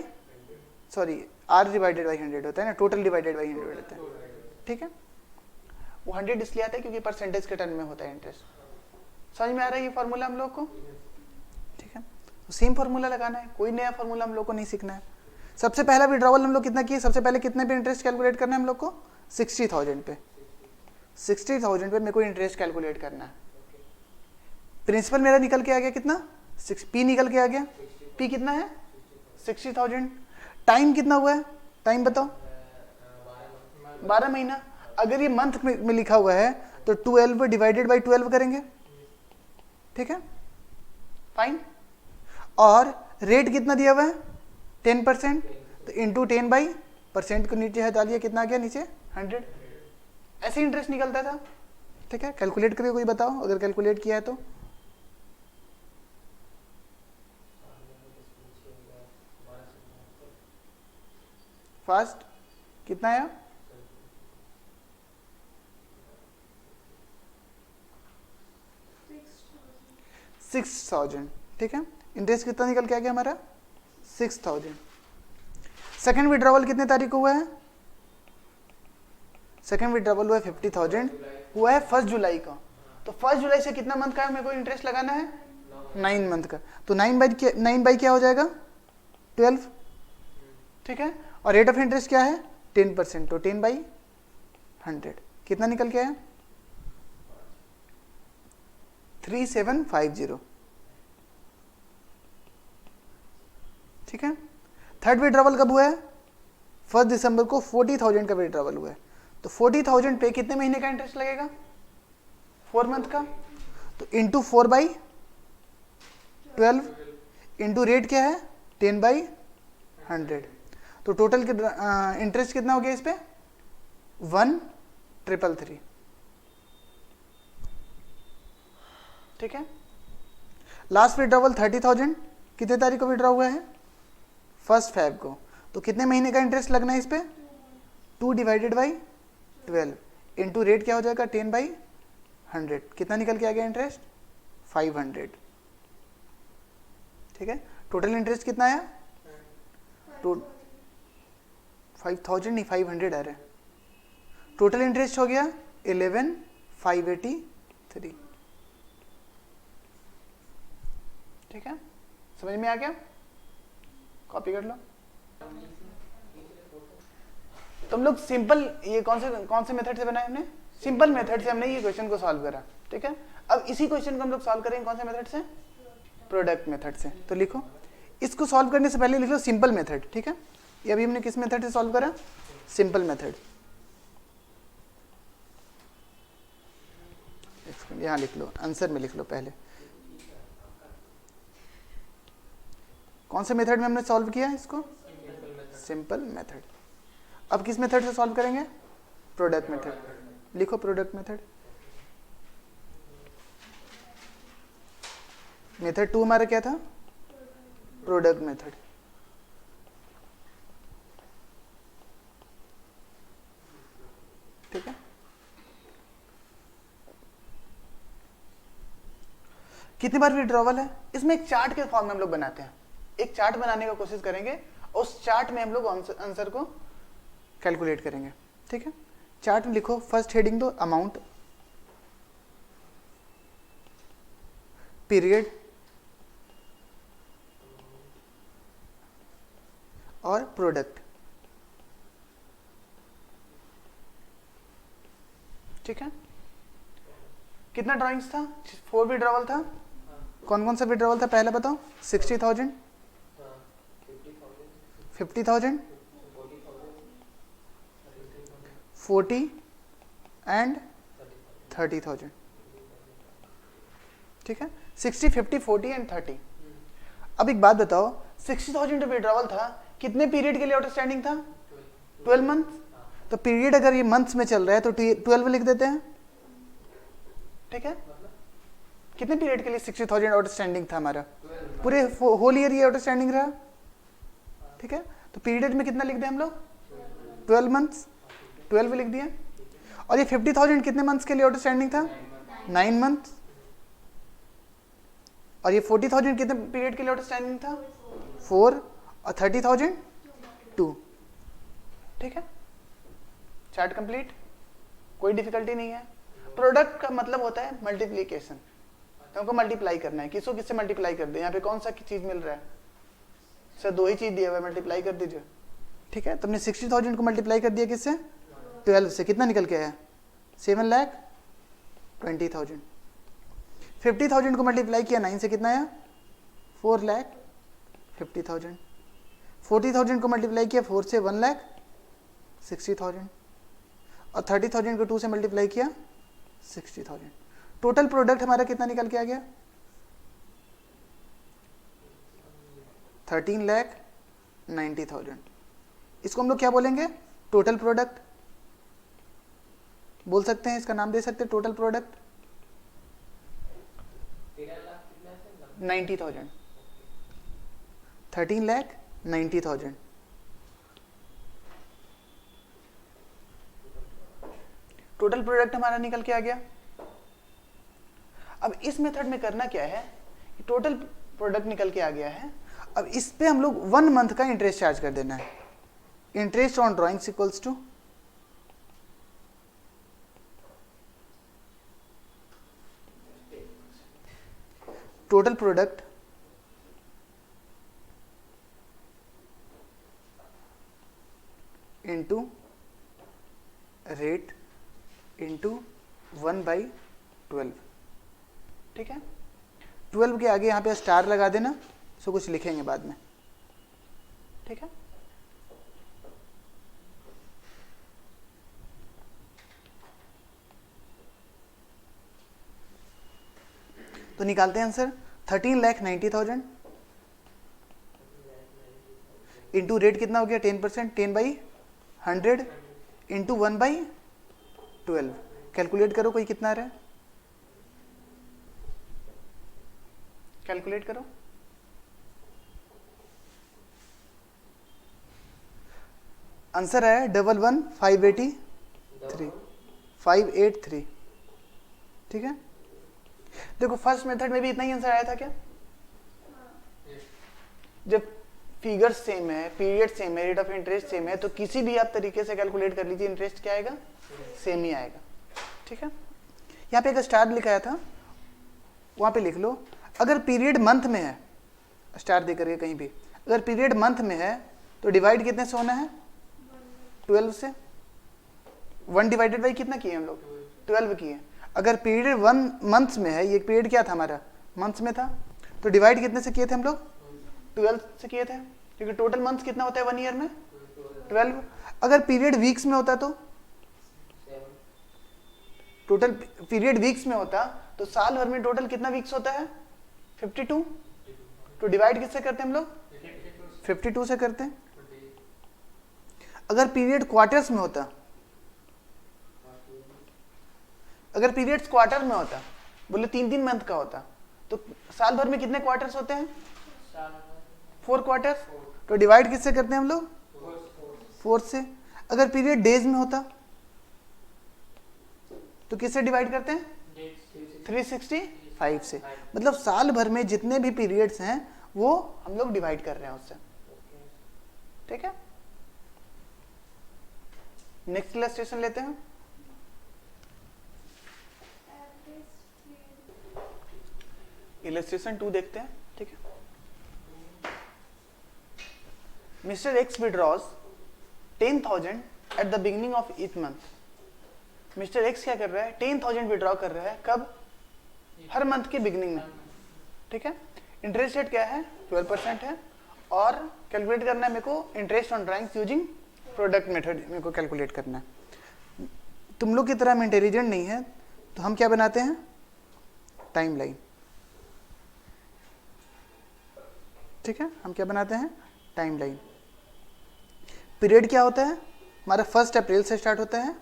S1: sorry R divided by 100 होता है ना, टोटल डिवाइडेड बाई 100 होता है, ठीक है। वो 100 इसलिए आता है क्योंकि परसेंटेज के टर्म में होता है इंटरेस्ट। समझ में आ रहा है ये फॉर्मूला हम लोग को? ठीक है, तो सेम फॉर्मूला लगाना है, कोई नया फॉर्मूला हम लोग को नहीं सीखना है। सबसे पहला विड्रॉवल हम लोग कितना किए? सबसे पहले कितने पे इंटरेस्ट कैलकुलेट करना है हम लोग को? 60,000 पे। 60,000 पे मेरे को इंटरेस्ट कैलकुलेट करना है। प्रिंसिपल मेरा निकल के आ गया कितना? 6, पी निकल के आ गया। पी कितना है? 60,000। टाइम कितना हुआ है? टाइम बताओ। 12 महीना। अगर ये मंथ में लिखा हुआ है तो 12 डिवाइडेड बाई 12 करेंगे, ठीक है, फाइन। और रेट कितना दिया हुआ है? 10%। तो इंटू 10 बाई परसेंट को नीचे हटा लिया, कितना आ गया नीचे? 100। ऐसे इंटरेस्ट निकलता था, ठीक है। कैलकुलेट करके कोई बताओ अगर कैलकुलेट किया है तो। फास्ट कितना आया? 6,000, ठीक है। इंटरेस्ट कितना निकल के आ गया हमारा? 6,000। सेकेंड विड्रॉवल कितने तारीख को हुआ है? सेकेंड विड्रॉवल हुआ है 50,000, हुआ है 1 जुलाई का। तो 1 जुलाई से कितना मंथ का मेरे को इंटरेस्ट लगाना है? 9 मंथ का। तो 9 बाई क्या हो जाएगा? 12, ठीक है। और रेट ऑफ इंटरेस्ट क्या है? 10%। तो 10 बाई 100 कितना निकल के आया? 3750, ठीक है। थर्ड विड्रॉवल कब हुआ है? 1 दिसंबर को 40,000 का विड्रॉवल हुआ है। तो 40,000 पे कितने महीने का इंटरेस्ट लगेगा? 4 मंथ का। तो इंटू 4 बाई 12 इंटू रेट क्या है? 10 बाई 100। तो टोटल इंटरेस्ट कितना हो गया इस पे 1,333। ठीक है। लास्ट विड्रॉवल 30,000 कितने तारीख को विड्रॉ हुआ है 1 Feb को, तो कितने महीने का इंटरेस्ट लगना है इस पे 2 डिवाइडेड बाई 12 इंटू रेट क्या हो जाएगा 10/100, कितना निकल के आ गया इंटरेस्ट 500। ठीक है। टोटल इंटरेस्ट कितना आया 5,000 नहीं 500 आ रहा है। टोटल इंटरेस्ट हो गया 11,583। ठीक है, समझ में आ गया, कॉपी कर लो। तुम लोग सिंपल, ये कौन से मेथड से बनाए हमने, सिंपल मेथड से हमने ये क्वेश्चन को सॉल्व करा। ठीक है, अब इसी क्वेश्चन को हम लोग सॉल्व करेंगे कौन से मेथड से, प्रोडक्ट मेथड से। तो लिखो, इसको सॉल्व करने से पहले लिख लो सिंपल मेथड। ठीक है, ये अभी हमने किस मेथड से सॉल्व करा, सिंपल मेथड। यहां लिख लो, आंसर में लिख लो पहले कौन से मेथड में हमने सॉल्व किया है इसको, सिंपल मेथड। अब किस मेथड से सॉल्व करेंगे, प्रोडक्ट मेथड। लिखो प्रोडक्ट मेथड। मेथड 2 हमारा क्या था, प्रोडक्ट मेथड। ठीक है, कितनी बार विड्रॉवल है, इसमें एक चार्ट के फॉर्म में हम लोग बनाते हैं, एक चार्ट बनाने का कोशिश करेंगे, उस चार्ट में हम लोग आंसर को कैलकुलेट करेंगे। ठीक है, चार्ट में लिखो, फर्स्ट हेडिंग दो अमाउंट, पीरियड और प्रोडक्ट। ठीक है, कितना ड्राइंग्स था, 4 विड्रॉवल था। कौन कौन सा विड्रॉवल था पहले बताओ, 60,000, 50,000, 40 एंड 30,000। ठीक है, 60, 50, 40 एंड 30। अब एक बात बताओ, 60,000 विड्रॉवल था, कितने पीरियड के लिए आउटस्टैंडिंग था, 12 मंथ। तो पीरियड अगर ये मंथ्स में चल रहा है तो 12 लिख देते हैं। ठीक है, कितने पीरियड के लिए 60,000 आउटस्टैंडिंग था हमारा, पूरे होल ईयर ये आउटस्टैंडिंग रहा। ठीक है, तो पीरियड में कितना लिख दें हम लोग, 12 मंथ्स, 12 लिख दिया। और ये 50,000 कितने मंथ्स के लिए आउटस्टैंडिंग था, 9 मंथ्स। और ये 40,000 कितने पीरियड के लिए आउटस्टैंडिंग था, 4। और 30,000 2। ठीक है, चार्ट कंप्लीट, कोई डिफिकल्टी नहीं है। प्रोडक्ट का मतलब होता है मल्टीप्लीकेशन, तो हमको मल्टीप्लाई करना है, किसको किससे मल्टीप्लाई कर दे। यहाँ पे कौन सा चीज मिल रहा है, सर 2 ही चीज दिया हुआ है, मल्टीप्लाई कर दीजिए। ठीक है, तुमने 60,000 को मल्टीप्लाई कर दिया किससे, 12 से, कितना निकल के आया, 7,20,000। 50,000 को मल्टीप्लाई किया 9 से, कितना आया, 4,50,000। 40,000 को मल्टीप्लाई किया 4 से, 1,60,000। और 30,000 को 2 से मल्टीप्लाई किया 60,000। टोटल प्रोडक्ट हमारा कितना निकल के आ गया, 13,90,000। इसको हम लोग क्या बोलेंगे, टोटल प्रोडक्ट बोल सकते हैं, इसका नाम दे सकते हैं टोटल प्रोडक्ट। 90,000, 13,90,000। टोटल प्रोडक्ट हमारा निकल के आ गया। अब इस मेथड में करना क्या है, टोटल प्रोडक्ट निकल के आ गया है, अब इस पे हम लोग 1 मंथ का इंटरेस्ट चार्ज कर देना है। Interest on drawings equals to total product into rate into 1/12। ठीक है, 12 के आगे यहाँ पे स्टार लगा देना, सो कुछ लिखेंगे बाद में। ठीक है, तो निकालते हैं आंसर, 13,90,000 इंटू रेट कितना हो गया 10%, 10/100 इंटू 1/12। कैलकुलेट करो कोई कितना आ रहा है, कैलकुलेट करो। आंसर है 11,583। ठीक है, देखो फर्स्ट मेथड में भी इतना ही आंसर आया था क्या? जब फिगर्स सेम है, पीरियड सेम है, रेट ऑफ इंटरेस्ट सेम है, तो किसी भी आप तरीके से कैलकुलेट कर लीजिए, इंटरेस्ट क्या आएगा? सेम ही आएगा। ठीक है, यहाँ पे एक स्टार लिखाया था, वहां पे लिख लो। अगर पीरियड मंथ में है, स्टार दे करके कहीं भी, अगर पीरियड मंथ में है तो डिवाइड कितने से होना है? 12 से। 1 डिवाइडेड बाई कितना किए हम लोग? 12 किए। अगर पीरियड 1 मंथ्स में है, ये पीरियड क्या था हमारा? मंथ्स में था, तो डिवाइड कितने से किए थे हम लोग? 12 से किए थे, क्योंकि टोटल मंथ्स कितना होता है 1 ईयर में? 12। अगर पीरियड वीक्स में होता तो टोटल पीरियड वीक्स में होता तो साल भर में टोटल कितना वीक्स होता है? 52। तो डिवाइड किससे करते हैं हम लोग? 52 से करते हैं। अगर पीरियड क्वार्टर्स में होता, अगर पीरियड्स क्वार्टर में होता, बोले 3-3 मंथ का होता, तो साल भर में कितने क्वार्टर्स होते हैं? 4 क्वार्टर्स। तो डिवाइड किससे करते हैं हम लोग? 4 से। अगर पीरियड डेज में होता तो किससे डिवाइड करते हैं? 365 से। मतलब साल भर में जितने भी पीरियड्स हैं वो हम लोग डिवाइड कर रहे हैं उससे। ठीक है, नेक्स्ट इलस्ट्रेशन लेते हैं। इलस्ट्रेशन 2 देखते हैं। ठीक है, mister x withdraws 10,000 eight the beginning of each month. Mister x क्या कर रहा है? 10,000 विड्रॉ कर रहा है। कब? हर मंथ के बिगिनिंग में। ठीक है, इंटरेस्ट रेट क्या है? 12% है, और कैलकुलेट करना है मेरे को interest on drawings using product method, मेरे को कैलकुलेट करना है। तुम लोग की तरह हम इंटेलिजेंट नहीं है, तो हम क्या बनाते हैं? Time line. ठीक है, हम क्या बनाते हैं? Time line. पीरियड क्या होता है हमारा? 1 अप्रैल से स्टार्ट होता है,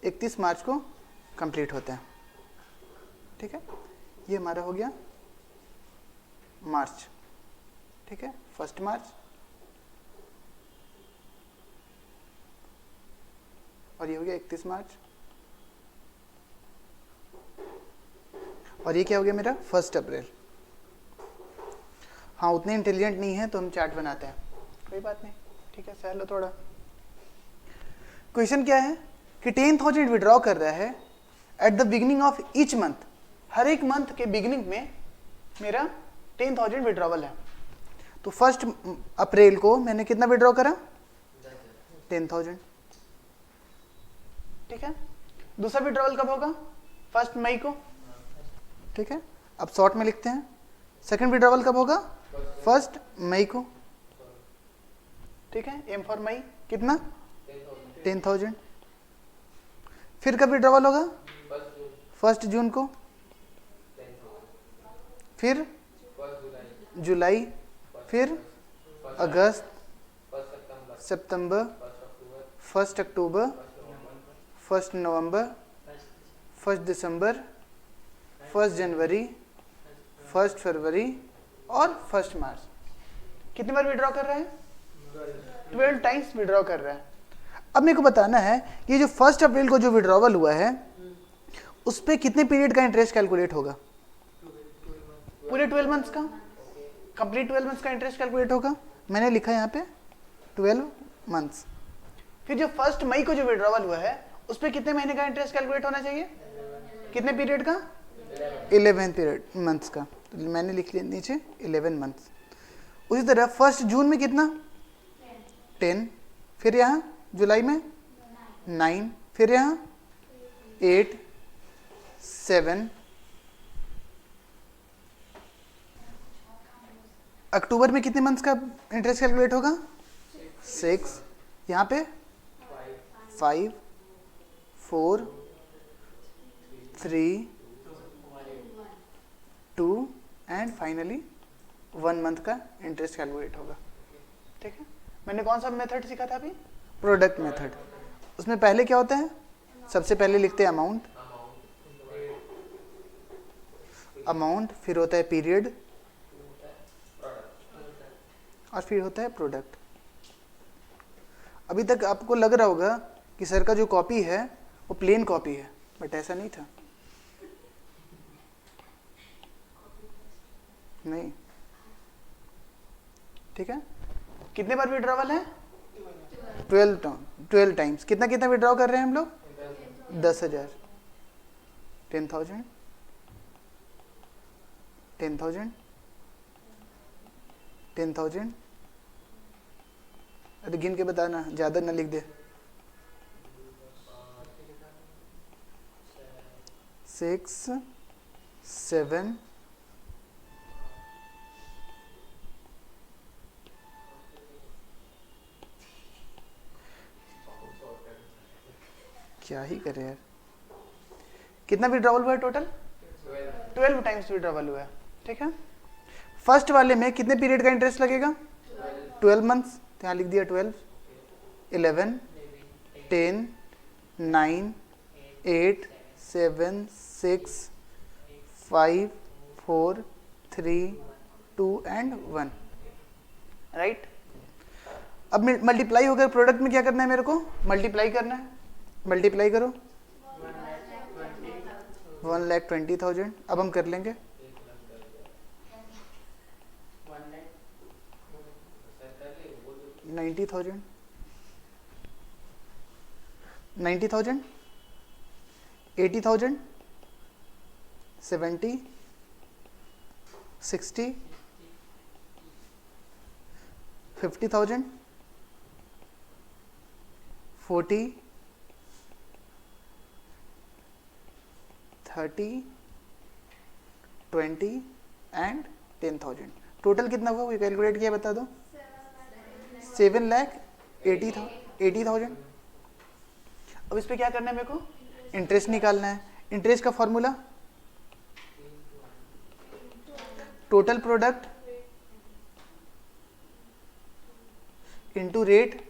S1: 31 मार्च को कंप्लीट होता है। ठीक है, ये हमारा हो गया मार्च। ठीक है, 1 मार्च, और ये हो गया 31 मार्च, और ये क्या हो गया मेरा? 1 अप्रैल। हाँ, उतने इंटेलिजेंट नहीं है तो हम चार्ट बनाते हैं, कोई बात नहीं। ठीक है, सहलो थोड़ा। क्वेश्चन क्या है कि 10,000 विड्रॉ कर रहा है at the beginning of each month. हर एक मंथ के बिगिनिंग में मेरा 10,000 विड्रॉवल है। तो 1 अप्रैल को मैंने कितना विड्रॉ करा? 10,000। ठीक है, दूसरा विड्रॉवल कब होगा? 1 मई को। ठीक है, अब शॉर्ट में लिखते हैं। सेकंड विड्रॉवल कब होगा? 1 मई को। ठीक है, एम फॉर मई कितना? 10,000। फिर कब विड्रॉवल होगा? 1 जून को। फिर जुलाई, फिर अगस्त, सितंबर, 1 अक्टूबर, 1 नवंबर, 1 दिसंबर, 1 जनवरी, 1 फरवरी और 1 मार्च। कितनी बार विड्रॉ कर रहे हैं? 12 टाइम्स विड्रॉ कर रहा है। अब मेरे को बताना है कि जो 1 अप्रैल को जो विड्रॉवल हुआ है उस पर कितने पीरियड का इंटरेस्ट कैलकुलेट होगा? पूरे 12 मंथ्स का, कंप्लीट 12 मंथ्स का इंटरेस्ट कैलकुलेट होगा। मैंने लिखा यहाँ पे 12 मंथ्स। फिर जो 1 मई को जो विड्रॉवल हुआ है उस पर कितने महीने का इंटरेस्ट कैलकुलेट होना चाहिए? कितने पीरियड का? 11 पीरियड मंथ्स का। तो मैंने लिख लिया नीचे 11 मंथ्स। उसी तरह 1 जून में कितना? 10। फिर यहाँ जुलाई में 9। फिर यहाँ 8, 7। अक्टूबर में कितने मंथ्स का इंटरेस्ट कैलकुलेट होगा? 6। यहाँ पे 5, 4, 3, 2 एंड फाइनली 1 मंथ का इंटरेस्ट कैलकुलेट होगा। ठीक है, मैंने कौन सा मेथड सीखा था अभी? Product method. उसमें पहले क्या होता है? सबसे पहले लिखते हैं अमाउंट, अमाउंट, फिर होता है पीरियड, और फिर होता है प्रोडक्ट। अभी तक आपको लग रहा होगा कि सर का जो कॉपी है वो प्लेन कॉपी है, बट ऐसा नहीं था। नहीं, ठीक है। कितने बार विड्रॉवल है? 12 टाइम्स। कितना कितना विड्रॉ कर रहे हैं हम लोग? 10,000, 10,000, 10,000, 10,000। अरे गिन के बताना, ज़्यादा ना लिख दे। 6, 7, क्या ही करे यार। कितना विड्रॉवल हुआ है टोटल? 12 टाइम्स विड्रॉवल हुआ है, ठीक है। फर्स्ट वाले में कितने पीरियड का इंटरेस्ट लगेगा? 12 मंथ्स। तो यहाँ लिख दिया 12, 11, 10, 9, 8, 7, 6, 5, 4, 3, 2 एंड 1, राइट। अब मल्टीप्लाई होकर प्रोडक्ट में क्या करना है मेरे को? मल्टीप्लाई करना है। मल्टीप्लाई करो, 1,20,000। अब हम कर लेंगे। 90,000, 90,000, 80,000, 70, 60, 50,000, 40, 30, 20 एंड 10,000। टोटल कितना हुआ? कैलकुलेट किया, बता दो। 7,80,000। अब इस पे क्या करना है मेरे को? इंटरेस्ट निकालना है। इंटरेस्ट का formula total product into rate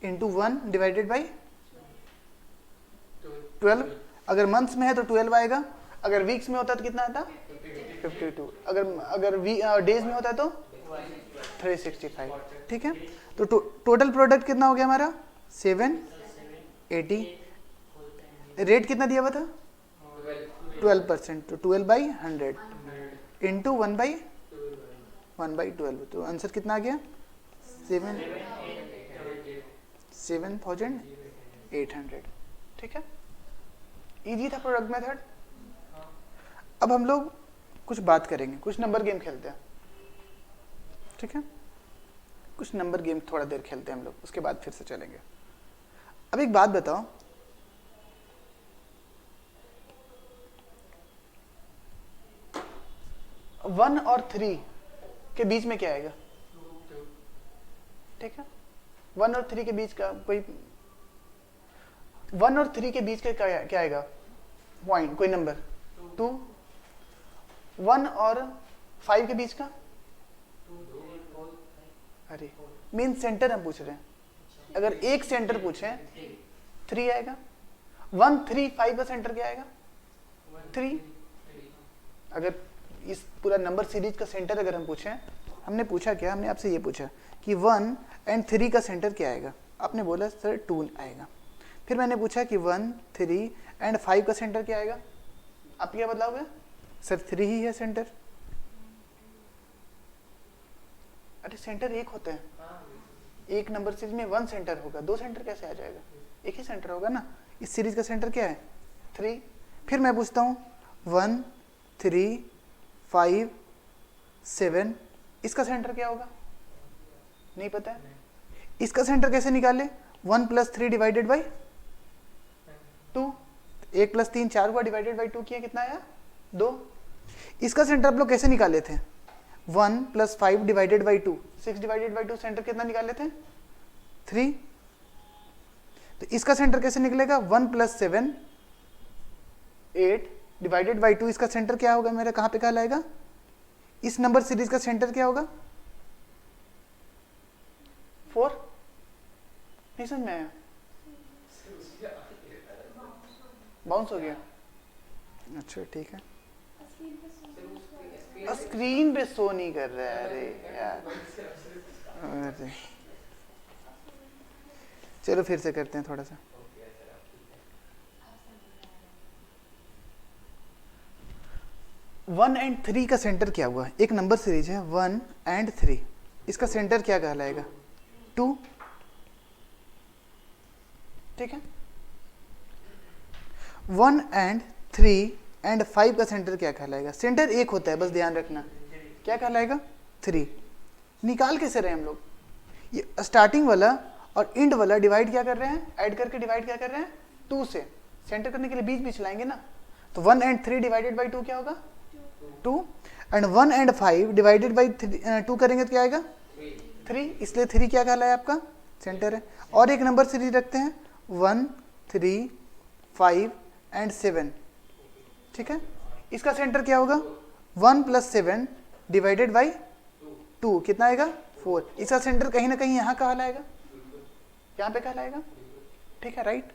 S1: into 1 divided by 12। अगर मंथ्स में है तो 12 आएगा, अगर वीक्स में होता तो कितना आता? 52। अगर डेज में होता तो 365, ठीक है। तो टोटल प्रोडक्ट कितना हो गया हमारा? 780। रेट कितना दिया हुआ था? 12%। तो 12/100 इंटू 1/12। तो आंसर कितना आ गया? 7,800, ठीक है। इजी था प्रोडक्ट मेथड। अब हम लोग कुछ बात करेंगे, कुछ नंबर गेम खेलते हैं, ठीक है। कुछ नंबर गेम थोड़ा देर खेलते हैं हम लोग, उसके बाद फिर से चलेंगे। अब एक बात बताओ, वन और 3 के बीच में क्या आएगा? ठीक है। 1 और 3 के बीच का कोई 1 और 3 के बीच का क्या आएगा? पॉइंट, कोई नंबर 2। 1 और 5 के बीच का? अरे मेन सेंटर हम पूछ रहे हैं। अगर एक सेंटर पूछे 3 आएगा। 1, 3, 5 का सेंटर क्या आएगा? 3। अगर इस पूरा नंबर सीरीज का सेंटर अगर हम पूछें, हमने पूछा क्या? हमने आपसे ये पूछा कि 1 एंड 3 का सेंटर क्या आएगा? आपने बोला सर 2 आएगा। फिर मैंने पूछा कि 1, 3 एंड 5 का सेंटर क्या आएगा? आप क्या बदलाओगे? सर 3 ही है सेंटर। अरे सेंटर एक होते हैं, एक नंबर सीरीज में 1 सेंटर होगा, 2 सेंटर कैसे आ जाएगा? एक ही सेंटर होगा ना। इस सीरीज का सेंटर क्या है? 3। फिर मैं पूछता हूँ 1, 3, 5, 7, इसका सेंटर क्या होगा? नहीं पता है। इसका सेंटर कैसे निकाले? 1 + 3 डिवाइडेड बाई 2। 1 + 3 4 हुआ, डिवाइडेड बाई 2 किया, कितना आया? 2। इसका सेंटर आप लोग कैसे निकाले थे? 1 + 5 divided by 2, 6 divided by 2, centre कितना निकाले थे? 3। तो इसका सेंटर कैसे निकलेगा? 1 + 7 8 डिवाइडेड बाई 2, इसका सेंटर क्या होगा मेरा? कहाँ पे कहलाएगा? इस नंबर सीरीज का सेंटर क्या होगा? नहीं समझ में आया? बाउंस हो गया? अच्छा ठीक है, स्क्रीन पे शो नहीं कर रहा है, अरे यार, अरे चलो फिर से करते हैं थोड़ा सा। 1 and 3 का सेंटर क्या हुआ? एक नंबर सीरीज है 1 and 3, इसका सेंटर क्या कहलाएगा? 2, ठीक है। 1 and 3 and 5 का सेंटर क्या कहलाएगा? सेंटर एक होता है, बस ध्यान रखना, क्या कहलाएगा? 3। निकाल कैसे रहे हैं हम लोग? ये स्टार्टिंग वाला और एंड वाला डिवाइड क्या कर रहे हैं? ऐड करके डिवाइड क्या कर रहे हैं? 2 से। सेंटर करने के लिए बीच बीच लाएंगे ना, तो 1 and 3 डिवाइडेड बाई 2 क्या होगा? 2। एंड 1 and 5 डिवाइडेड बाई 2 करेंगे तो क्या आएगा? 3। इसलिए 3 क्या कहलाया आपका? सेंटर है। और एक नंबर सीरीज रखते हैं 1, 3, 5 and 7, ठीक है। इसका सेंटर क्या होगा? 1 + 7 डिवाइडेड बाई 2 कितना आएगा? 4। इसका सेंटर कहीं ना कहीं यहाँ कहलाएगा, यहाँ पे कहलाएगा, ठीक है, राइट।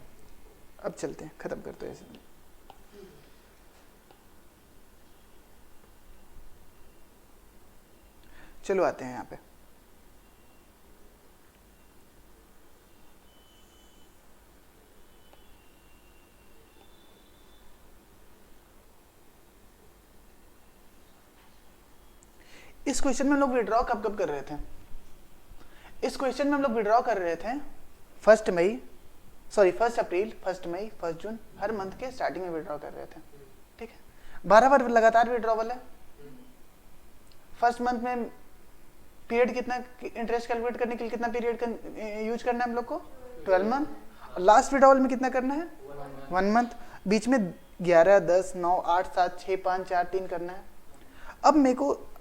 S1: अब चलते हैं, खत्म करते हैं ऐसे। चलो आते हैं यहाँ पे। इस क्वेश्चन में हम लोग विड्रॉ कब कब कर रहे थे? इस क्वेश्चन में हम लोग विड्रॉ कर रहे थे 1 अप्रैल, 1 मई, 1 जून, हर मंथ के स्टार्टिंग में विड्रॉ कर रहे थे, ठीक है। 12 बार लगातार विड्रॉवल है। फर्स्ट मंथ में पीरियड कितना, इंटरेस्ट कैलकुलेट करने के लिए कितना पीरियड यूज करना है हम लोग को? 12 मंथ। और लास्ट विड्रॉवल में कितना करना है? 1 मंथ। बीच में 11, 10, 9, 8, 7, 6, 5, 4, 3 करना है। अब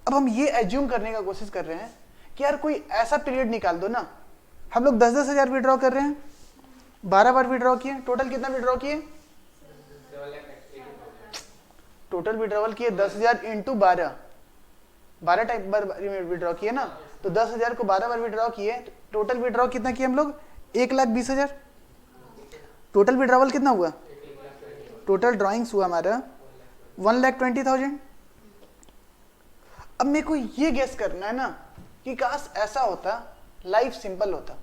S1: हम ये एज्यूम करने का कोशिश कर रहे हैं कि यार कोई ऐसा पीरियड निकाल दो ना। हम लोग 10-10 हज़ार विड्रॉ कर रहे हैं, 12 बार विड्रॉ किए, टोटल कितना विड्रॉ किए? टोटल विड्रॉवल किए 10,000 इंटू 12 टाइप बार विड्रॉ किए ना, तो 10,000 को 12 बार विड्रॉ किए, टोटल विड्रॉ कितना किए हम लोग? 1,20,000। टोटल विड्रॉवल कितना हुआ? टोटल ड्रॉइंग्स हुआ हमारा 1,20,000। अब मेरे को ये गेस करना है ना कि काश ऐसा होता, लाइफ सिंपल होता।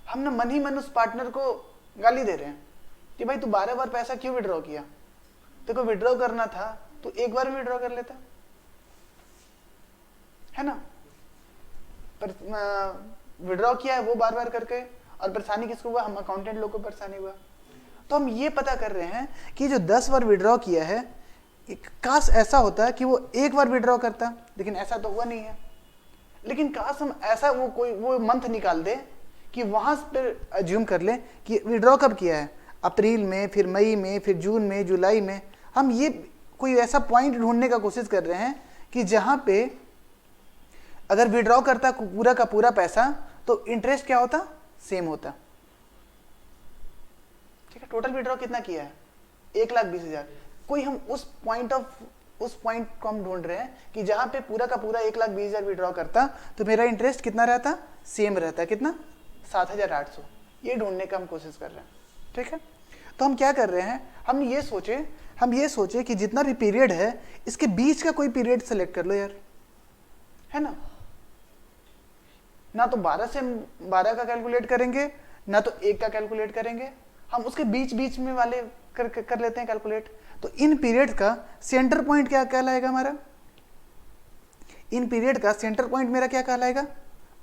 S1: हम ना मन ही मन उस पार्टनर को गाली दे रहे हैं कि भाई तू 12 बार पैसा क्यों विड्रॉ किया? तेरे को विड्रॉ करना था तो एक बार में विड्रॉ कर लेता, है ना। पर विड्रॉ किया है वो बार बार करके, और परेशानी किसको हुआ? हम अकाउंटेंट लोग को परेशानी हुआ। तो हम ये पता कर रहे हैं कि जो 10 बार विड्रॉ किया है, काश ऐसा होता कि वो एक बार विड्रॉ करता, लेकिन ऐसा तो हुआ नहीं है। लेकिन काश हम ऐसा वो मंथ निकाल दे कि वहां पर अज्यूम कर ले कि विड्रॉ कब किया है, अप्रैल में, फिर मई में, फिर जून में, जुलाई में। हम ये कोई ऐसा पॉइंट ढूंढने का कोशिश कर रहे हैं कि जहां पे अगर विड्रॉ करता पूरा का पूरा पैसा तो इंटरेस्ट क्या होता? सेम होता, ठीक है। टोटल विड्रॉ कितना किया है? 1,20,000। कोई हम उस पॉइंट को हम ढूंढ रहे हैं कि जहां पे पूरा का पूरा 1,20,000 विड्रॉ करता तो मेरा इंटरेस्ट कितना रहता? सेम रहता। कितना? 7,800। ये ढूंढने का हम कोशिश कर रहे हैं, ठीक है। तो हम क्या कर रहे हैं, हम ये सोचे कि जितना भी पीरियड है इसके बीच का कोई पीरियड सेलेक्ट कर लो यार, है ना तो 12 से 12 का कैलकुलेट करेंगे, ना तो 1 का कैलकुलेट करेंगे, हम उसके बीच में वाले कर लेते हैं कैलकुलेट। तो इन पीरियड का सेंटर पॉइंट क्या कहलाएगा हमारा? इन पीरियड का सेंटर पॉइंट मेरा क्या कहलाएगा?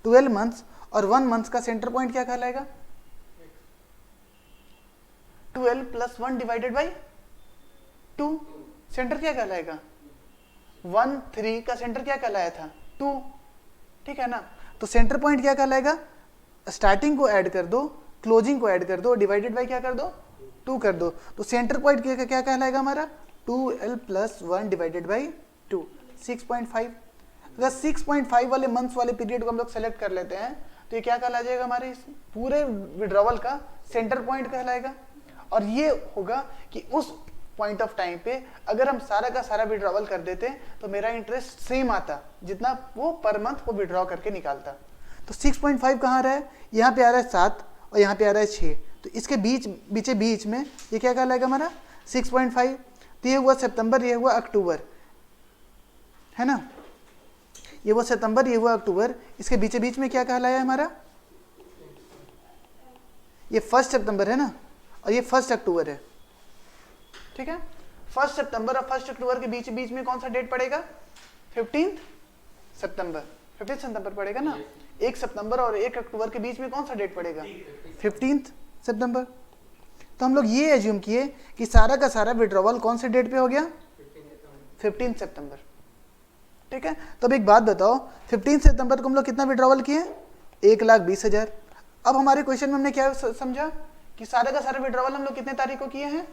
S1: 12 मंथ्स। और 1 मंथ का सेंटर पॉइंट क्या कहलाएगा? 12 + 1 डिवाइडेड बाई 2। सेंटर क्या कहलाएगा? 1, 3 का सेंटर क्या कहलाया था? 2, ठीक है ना। तो सेंटर पॉइंट क्या कहलाएगा? स्टार्टिंग को ऐड कर दो, क्लोजिंग को ऐड कर दो, डिवाइडेड बाई क्या कर दो? 2 कर दो। तो सेंटर पॉइंट क्या कहलाएगा हमारा? 2l + 1 divided by 2, 6.5। अगर 6.5 वाले मंथ्स वाले पीरियड को हम लोग सेलेक्ट कर लेते हैं तो ये क्या कहला जाएगा? हमारे इस पूरे विड्रॉवल का सेंटर पॉइंट कहलाएगा। और ये होगा कि उस पॉइंट ऑफ टाइम पे अगर हम सारा का सारा विड्रॉवल कर देते तो मेरा इंटरेस्ट सेम आता जितना वो पर मंथ वो विड्रॉ करके निकालता। तो 6.5 कहाँ आ रहा है, यहाँ पे आ रहा है 7 और यहाँ पे आ रहा है 6, तो इसके बीच में ये क्या कहलाएगा हमारा 6.5। तो ये हुआ सितंबर, ये हुआ अक्टूबर, है ना, ये हुआ सितंबर, ये हुआ अक्टूबर, इसके बीच में क्या कहलाया हमारा, ये 1 सितंबर है ना और ये 1 अक्टूबर है, ठीक है। 1 सितंबर और 1 अक्टूबर के बीच में कौन सा डेट पड़ेगा, 15 सितंबर, 15 सितंबर पड़ेगा ना। 1 सितंबर और 1 अक्टूबर के बीच में कौन सा डेट पड़ेगा, 15 सितंबर। तो हम लोग ये एज्यूम किए कि सारा का सारा विड्रॉवल कौन से डेट पे हो गया, 15 सितंबर, ठीक है। तो अब एक बात बताओ, 15 सितंबर को हम लोग कितना विड्रॉवल किए, 1,20,000। अब हमारे क्वेश्चन में हमने क्या समझा कि सारा का सारा विड्रॉवल हम लोग कितने तारीख को किए हैं,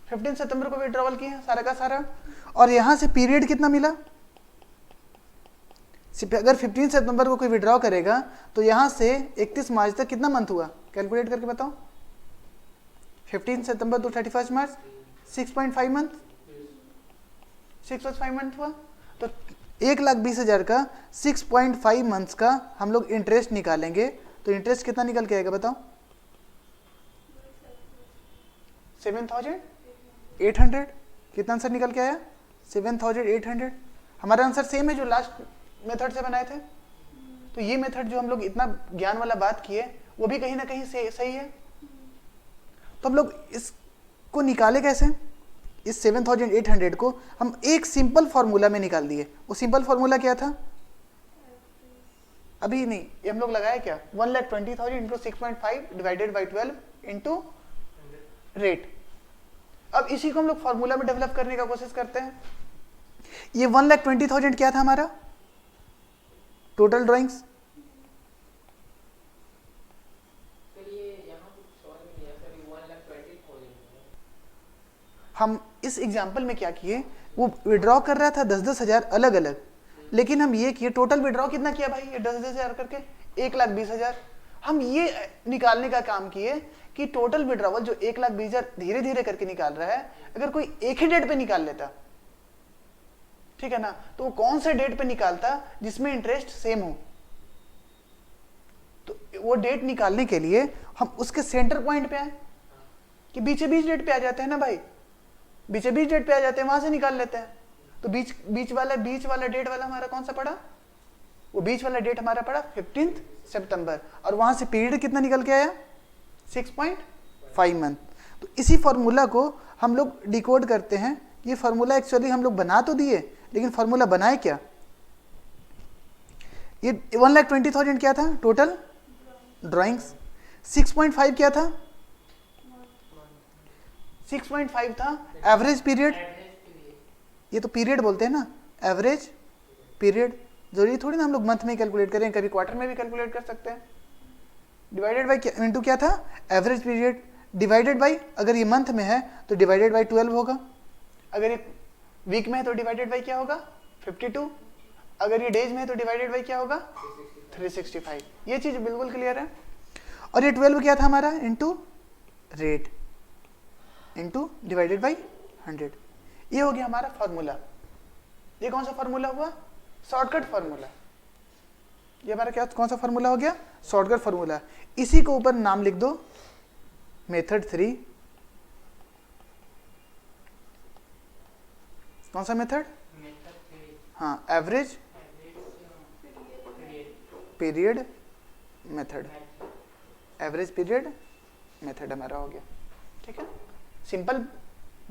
S1: 15 सितंबर को विड्रॉवल किए हैं सारा का सारा। और यहां से पीरियड कितना मिला, अगर 15 सितंबर को कोई विड्रॉ करेगा तो यहां से 31 मार्च तक कितना मंथ हुआ, कैलकुलेट करके बताओ। 15 सितंबर टू 31 मार्च, 6.5 मंथ, 6.5 मंथ हुआ। तो 1,20,000 का 6.5 मंथ्स का हम लोग इंटरेस्ट निकालेंगे, तो इंटरेस्ट कितना निकल के आएगा बताओ, 7,800। कितना आंसर निकल के आया, 7,800। हमारा आंसर सेम है जो लास्ट मेथड से बनाए थे। तो ये मेथड जो हम लोग इतना ज्ञान वाला बात किए वो भी कहीं ना कहीं से सही है। तो हम लोग इसको निकाले कैसे, इस 7,800 को हम एक सिंपल फॉर्मूला में निकाल दिए। वो सिंपल फॉर्मूला क्या था, अभी नहीं, ये हम लोग लगाए क्या, 1,20,000 into 6.5 divided by 12 into rate. अब इसी को हम लोग फॉर्मूला में डेवलप करने का कोशिश करते हैं। ये 1,20,000 क्या था हमारा टोटल ड्राइंग्स, हम इस एग्जाम्पल में क्या किए, वो विड्रॉ कर रहा था 10,000 अलग अलग, लेकिन हम ये किए टोटल विड्रॉ कितना किया भाई, ये 10,000 करके 1,20,000। हम ये निकालने का काम किए कि टोटल विड्रॉवल जो 1,20,000 धीरे धीरे करके निकाल रहा है, अगर कोई एक ही डेट पे निकाल लेता, ठीक है ना, तो वो कौन से डेट पे निकालता जिसमें इंटरेस्ट सेम हो। तो वो डेट निकालने के लिए हम उसके सेंटर पॉइंट पे आए कि बीचे बीच डेट पे आ जाते हैं ना भाई, बीचे बीच डेट पे आ जाते हैं, वहां से निकाल लेते हैं। तो बीच वाला डेट वाला हमारा कौन सा पड़ा, वो बीच वाला डेट हमारा पड़ा 15 सितंबर, और वहां से पीरियड कितना निकल के आया, 6.5 मंथ। तो इसी फॉर्मूला को हम लोग डिकोड करते हैं। ये फॉर्मूला एक्चुअली हम लोग बना तो दिए, लेकिन फॉर्मूला बनाए क्या, ये 1,20,000 क्या था टोटल ड्राइंग्स, 6.5 क्या था, 6.5 था एवरेज पीरियड, ये तो पीरियड बोलते हैं ना, एवरेज पीरियड। जरूरी थोड़ी ना हम लोग मंथ में कैलकुलेट करें, कभी क्वार्टर में भी कैलकुलेट कर सकते हैं। डिवाइडेड बाई इंटू क्या था, एवरेज पीरियड, डिवाइडेड बाई, अगर ये मंथ में है तो डिवाइडेड बाई 12 होगा, अगर ये वीक में है तो डिवाइडेड बाई क्या होगा 52, अगर ये डेज में है तो डिवाइडेड बाई क्या होगा 365। ये चीज बिल्कुल क्लियर है। और ये 12 क्या था हमारा, into rate into divided by 100। ये हो गया हमारा फॉर्मूला। ये कौन सा फॉर्मूला हुआ, शॉर्टकट फॉर्मूला। ये हमारा क्या कौन सा फॉर्मूला हो गया, शॉर्टकट फॉर्मूला। इसी को ऊपर नाम लिख दो मेथड 3। कौन सा मेथड, हाँ, average period method, average period method हमारा हो गया, ठीक है। सिंपल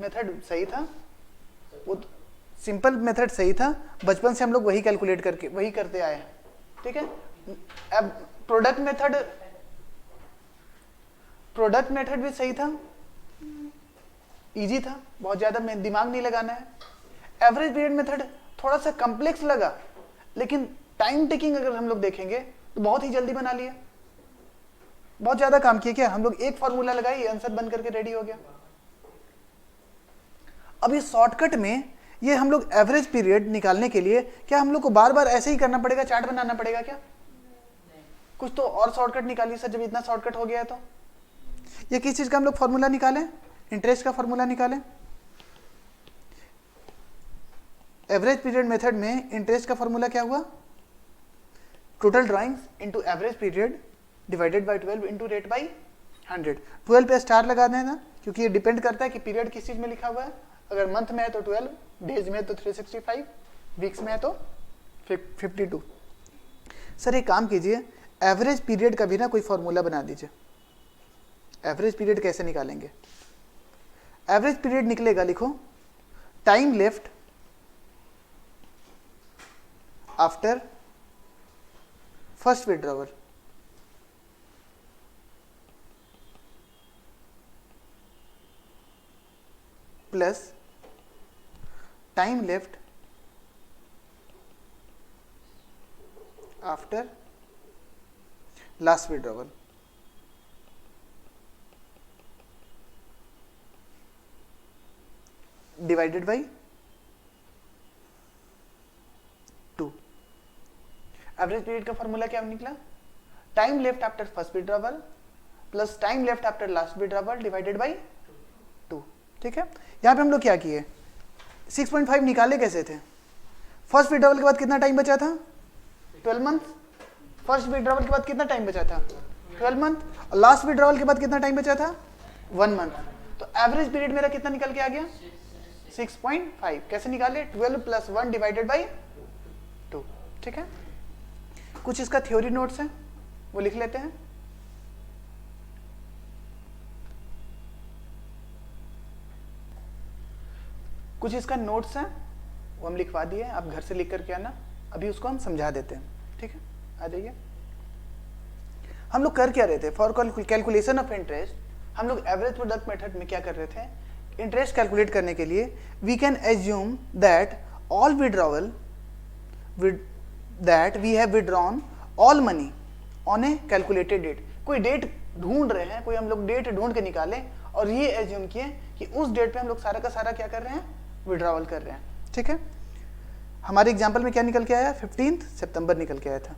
S1: मेथड सही था, वो सिंपल मेथड सही था, बचपन से हम लोग वही कैलकुलेट करके वही करते आए हैं, ठीक है। अब प्रोडक्ट मेथड भी सही था, इजी था, बहुत ज्यादा दिमाग नहीं लगाना है। एवरेज पीरियड मेथड थोड़ा सा कॉम्प्लेक्स लगा, लेकिन टाइम टेकिंग अगर हम लोग देखेंगे तो बहुत ही जल्दी बना लिया। बहुत ज्यादा काम किया क्या हम लोग, एक फॉर्मूला लगाई, आंसर बन करके रेडी हो गया। अब ये शॉर्टकट में ये हम लोग एवरेज पीरियड निकालने के लिए क्या हम लोग को बार बार ऐसे ही करना पड़ेगा, चार्ट बनाना पड़ेगा क्या, कुछ तो और शॉर्टकट निकालिए सर, जब इतना शॉर्टकट हो गया है तो। ये किस चीज का हम लोग फॉर्मूला निकालें, इंटरेस्ट का फॉर्मूला निकालें। एवरेज पीरियड मेथड में इंटरेस्ट का फॉर्मूला क्या हुआ, total drawings into average period divided by 12 into rate by 100। 12 पे स्टार लगा देना क्योंकि ये डिपेंड करता है कि पीरियड किस चीज में लिखा हुआ है। अगर मंथ में है तो 12, डेज में है तो 365, वीक्स में है तो 52। सर एक काम कीजिए, एवरेज पीरियड का भी ना कोई फॉर्मूला बना दीजिए। एवरेज पीरियड कैसे निकालेंगे? एवरेज पीरियड निकलेगा, लिखो, time left after first withdrawal plus time left after last withdrawal divided by 2। Average period का फॉर्मूला क्या निकला? Time left after first withdrawal plus time left after last withdrawal divided by 2। ठीक है, यहां पे हम लोग क्या किए, 6.5 निकाले कैसे थे? फर्स्ट विड्रॉवल के बाद कितना टाइम बचा था? 12 मंथ। फर्स्ट विड्रॉवल के बाद कितना टाइम बचा था? 12 मंथ। और लास्ट विड्रॉवल के बाद कितना टाइम बचा था? 1 मंथ। तो एवरेज पीरियड मेरा कितना निकल के आ गया? 6.5। कैसे निकाले? 12 प्लस 1 डिवाइडेड बाई 2। ठीक है, कुछ इसका थ्योरी नोट्स है वो लिख लेते हैं। कुछ इसका नोट्स है वो हम लिखवा दिए, आप घर से लिख करके आना, अभी उसको हम समझा देते हैं। ठीक है, आ जाइए। हम लोग कर क्या रहे थे? फॉर कैलकुलेशन ऑफ इंटरेस्ट हम लोग एवरेज प्रोडक्ट मेथड में क्या कर रहे थे? इंटरेस्ट कैलकुलेट करने के लिए we can assume that all withdrawal that we have withdrawn all money on a calculated date. कोई डेट ढूंढ रहे हैं, कोई हम लोग डेट ढूंढ के निकाले और ये एज्यूम किए कि उस डेट पे हम लोग सारा का सारा क्या कर रहे हैं? विड्रॉवल कर रहे हैं। ठीक है, हमारे एग्जाम्पल में क्या निकल के आया? 15 सितंबर निकल के आया था।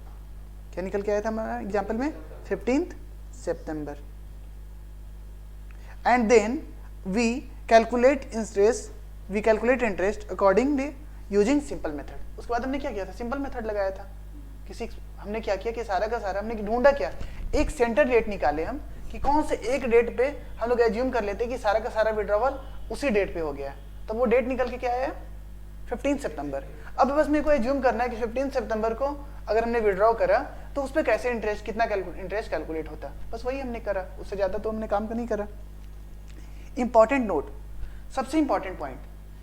S1: क्या निकल के आया था हमारा एग्जाम्पल में? 15 सितंबर। And then we calculate interest accordingly using simple method. उसके बाद हमने क्या किया था? सिंपल मेथड लगाया था। हमने क्या किया कि सारा का सारा हमने ढूंढा क्या? एक सेंटर डेट निकाले हम कि कौन से एक डेट पे हम लोग एज्यूम कर लेते कि सारा का सारा विड्रॉवल उसी डेट पे हो गया है। तो वो डेट निकल के क्या आया? 15 सितंबर। अब बस मेरे को एज्यूम करना है कि 15 सितंबर को अगर हमने विड्रॉ करा तो उस पर कैसे इंटरेस्ट, कितना इंटरेस्ट कैलकुलेट होता, बस वही हमने करा, उससे ज्यादा तो हमने काम नहीं करा। इंपॉर्टेंट नोट, सबसे इंपॉर्टेंट पॉइंट,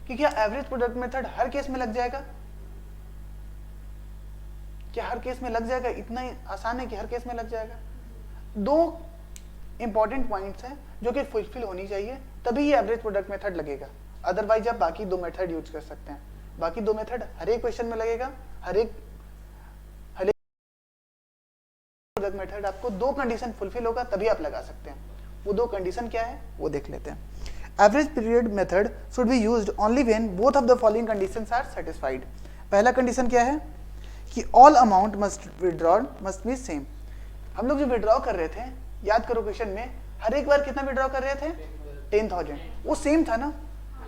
S1: कि क्या एवरेज प्रोडक्ट मेथड हर केस में लग जाएगा? क्या हर केस में लग जाएगा? इतना ही आसान है कि हर केस में लग जाएगा? दो इंपॉर्टेंट पॉइंट्स हैं जो कि फुलफिल होनी चाहिए, तभी ये एवरेज प्रोडक्ट मेथड लगेगा। अदरवाइज आप बाकी दो मेथड यूज कर सकते हैं। बाकी दो मेथड हर एक क्वेश्चन में लगेगा, हर एक प्रोडक्ट मेथड आपको दो कंडीशन फुलफिल होगा तभी आप लगा सकते हैं। वो दो कंडीशन क्या है वो देख लेते हैं। Average period method should be used only when both of the following conditions are satisfied. पहला कंडीशन क्या है कि all amount must withdrawed must be same. हम लोग जो विड्रॉ कर रहे थे, याद करो क्वेश्चन में हर एक बार कितना विड्रॉ कर रहे थे? 10,000। वो सेम था ना।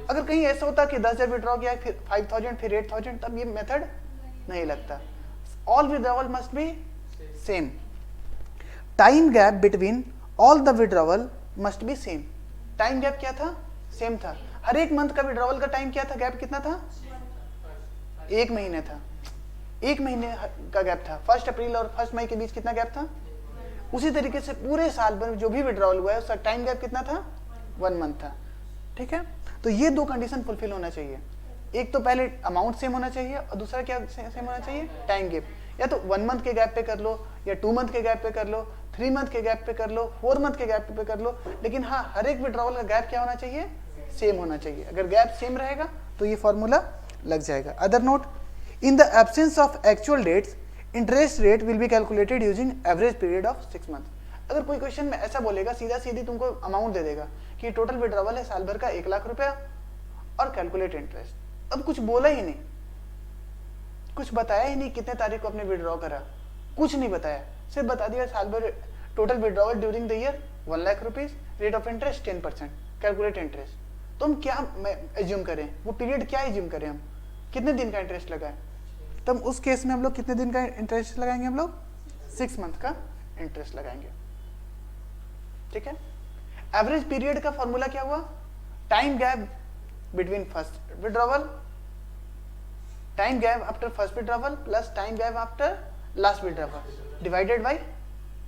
S1: अगर कहीं ऐसा होता कि 10,000 विड्रॉ किया फिर 5,000 फिर 8,000, तब ये मेथड नहीं लगता। All withdrawal must be same. Time gap between all the withdrawal must be same. Time gap क्या था? सेम था। हर एक मंथ का विड्रॉवल का टाइम क्या था? गैप कितना था? 1 महीने था। 1 महीने का गैप था। 1 अप्रैल और 1 मई के बीच कितना गैप था? उसी तरीके से पूरे साल भर जो भी विड्रॉवल हुआ है उसका टाइम गैप कितना था? 1 मंथ था। ठीक है, तो ये दो कंडीशन फुलफिल होना चाहिए। एक तो पहले अमाउंट सेम होना चाहिए और दूसरा क्या सेम होना चाहिए? Time gap. या तो 1 मंथ के गैप पे कर लो, या 2 मंथ के गैप पे कर लो, 3 मंथ के गैप पे कर लो, 4 मंथ के गैप पे कर लो, लेकिन हाँ हर एक विड्रॉवल का गैप क्या होना चाहिए? सेम होना चाहिए। अगर गैप सेम रहेगा तो ये फॉर्मूला लग जाएगा। Other note, in the absence of actual dates interest rate will be calculated using average period of 6 month. अगर कोई क्वेश्चन में ऐसा बोलेगा, सीधा सीधी तुमको अमाउंट दे देगा कि टोटल विड्रॉवल है साल भर का 1 लाख रुपया और कैलकुलेट इंटरेस्ट। अब कुछ बोला ही नहीं, कुछ बताया ही नहीं कितने तारीख को आपने विड्रॉ करा, कुछ नहीं बताया, सिर्फ बता दिया साल भर total withdrawal during the year 1 lakh rupees, rate of interest 10%, calculate interest. तो हम क्या एज्यूम करें? वो पीरियड क्या एज्यूम करें? हम कितने दिन का इंटरेस्ट लगा है? तब उस केस में हम लोग कितने दिन का इंटरेस्ट लगाएंगे, हम लोग 6 मंथ का इंटरेस्ट लगाएंगे। ठीक है। एवरेज पीरियड का फॉर्मूला क्या हुआ, time gap between first withdrawal, time gap after first withdrawal plus time gap after last withdrawal divided by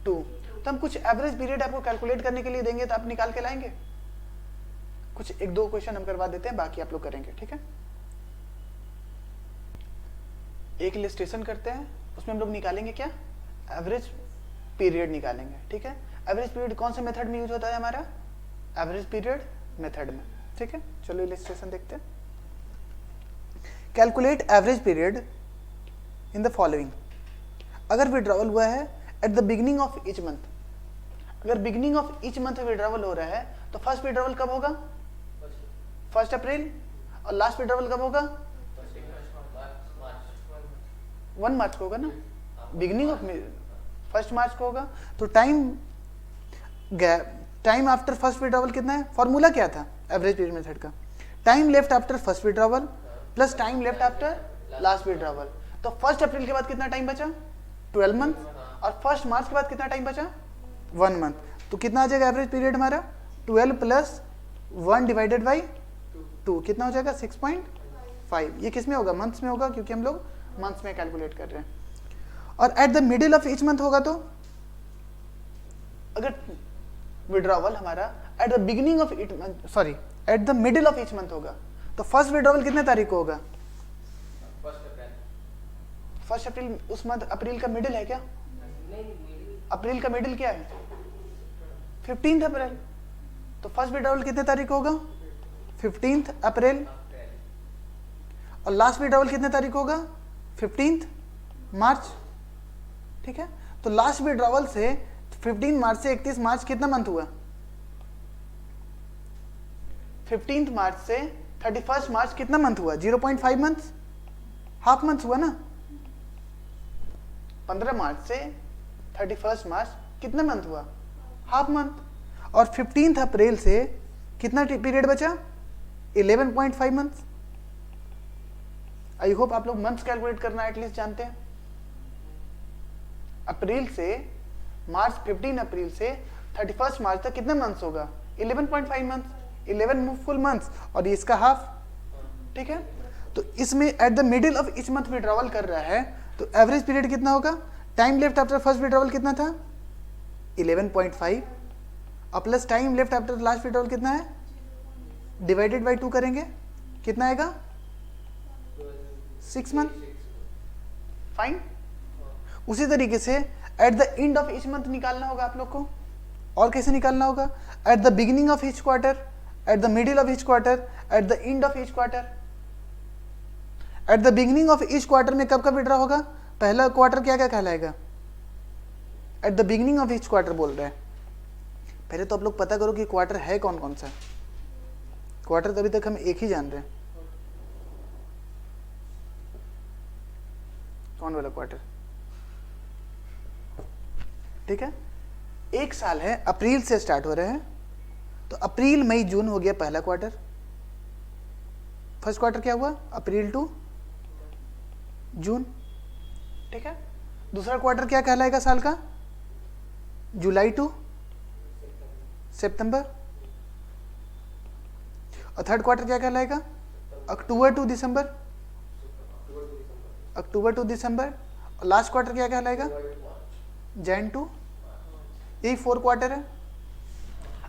S1: 2। तो हम कुछ एवरेज पीरियड आपको कैलकुलेट करने के लिए देंगे तो आप निकाल के लाएंगे। कुछ 1-2 क्वेश्चन हम करवा देते हैं, बाकी आप लोग करेंगे। ठीक है। एक इलस्ट्रेशन करते हैं, उसमें हम लोग निकालेंगे क्या, एवरेज पीरियड निकालेंगे। ठीक है। एवरेज पीरियड कौन से मेथड में यूज होता है हमारा, एवरेज पीरियड मेथड में। ठीक है। चलो इलस्ट्रेशन देखते हैं। Calculate average period in the following. अगर विड्रॉवल हुआ है at the beginning of each month, अगर beginning of each month withdrawal हो रहा है तो फर्स्ट विड्रॉवल कब होगा, 1 अप्रैल, और लास्ट विड्रॉवल कब होगा, 1 मार्च को होगा ना, बिगिनिंग ऑफ 1 मार्च को होगा। तो टाइम आफ्टर फर्स्ट विड्रॉवल कितना है, फॉर्मूला क्या था एवरेज पीरियड मेथड का, time left after first withdrawal plus time left after last withdrawal. तो 1 अप्रैल के बाद कितना टाइम बचा, 12 मंथ, और 1 मार्च के बाद कितना टाइम बचा, 1 मंथ। तो कितना आ जाएगा एवरेज पीरियड हमारा, 12 प्लस 1 डिवाइडेड बाई 2, कितना हो जाएगा 6.5। ये किस में होगा, मंथ्स में होगा, क्योंकि हम लोग मंथ्स में कैलकुलेट कर रहे हैं। और at the middle of each month होगा, तो अगर विड्रॉवल हमारा eight the beginning of each month, sorry at the middle of each month होगा, तो फर्स्ट विड्रॉवल कितने तारीख को होगा, 1 अप्रैल। उस मंथ अप्रैल का मिडिल है क्या, अप्रैल का मिडिल क्या है, 15 अप्रैल। तो फर्स्ट विड्रॉवल कितने तारीख को होगा, 15 अप्रैल, और लास्ट विड्रॉवल कितने तारीख को होगा, 15 मार्च। ठीक है। तो लास्ट विड्रॉवल से 15 मार्च से 31 मार्च कितना मंथ हुआ, 15 मार्च से 31 मार्च कितना मंथ हुआ, 0.5 मंथ, हाफ मंथ हुआ ना। 15 मार्च से 31 मार्च कितना मंथ हुआ, हाफ मंथ। और 15 अप्रैल से कितना पीरियड बचा, 11.5 मंथ। आई होप आप लोग मंथ्स कैलकुलेट करना एटलीस्ट जानते हैं। अप्रैल से मार्च, 15 अप्रैल से 31 मार्च तक कितने मंथ्स होगा, 11.5 मंथ्स, 11 फुल मंथ्स, और ये इसका हाफ। ठीक है। तो इसमें at the middle of each month withdrawal कर रहा है, तो एवरेज पीरियड कितना होगा, time left after first withdrawal कितना था, 11.5, और plus time left after last withdrawal कितना है, डिवाइडेड बाई 2 करेंगे, कितना आएगा, 6 मंथ। फाइन। उसी तरीके से at the end of each month निकालना होगा आप लोग को। और कैसे निकालना होगा, eight the beginning of each quarter, at the middle of each quarter, at the end of each quarter. Eight the beginning of each quarter में कब कब विड्रॉ होगा, पहला क्वार्टर क्या क्या कहलाएगा, eight the beginning of each quarter बोल रहे हैं। पहले तो आप लोग पता करो कि क्वार्टर है कौन कौन सा। क्वार्टर तो अभी तक हम एक ही जान रहे हैं, कौन वाला क्वार्टर। ठीक है। एक साल है, अप्रैल से स्टार्ट हो रहे हैं, तो अप्रैल मई जून हो गया पहला क्वार्टर। फर्स्ट क्वार्टर क्या हुआ, अप्रैल टू जून। ठीक है। दूसरा क्वार्टर क्या कहलाएगा साल का, जुलाई टू सितंबर। और थर्ड क्वार्टर क्या कहलाएगा, अक्टूबर टू दिसंबर, अक्टूबर टू दिसंबर। और लास्ट क्वार्टर क्या कहलाएगा, जैन टू। यही 4 क्वार्टर है।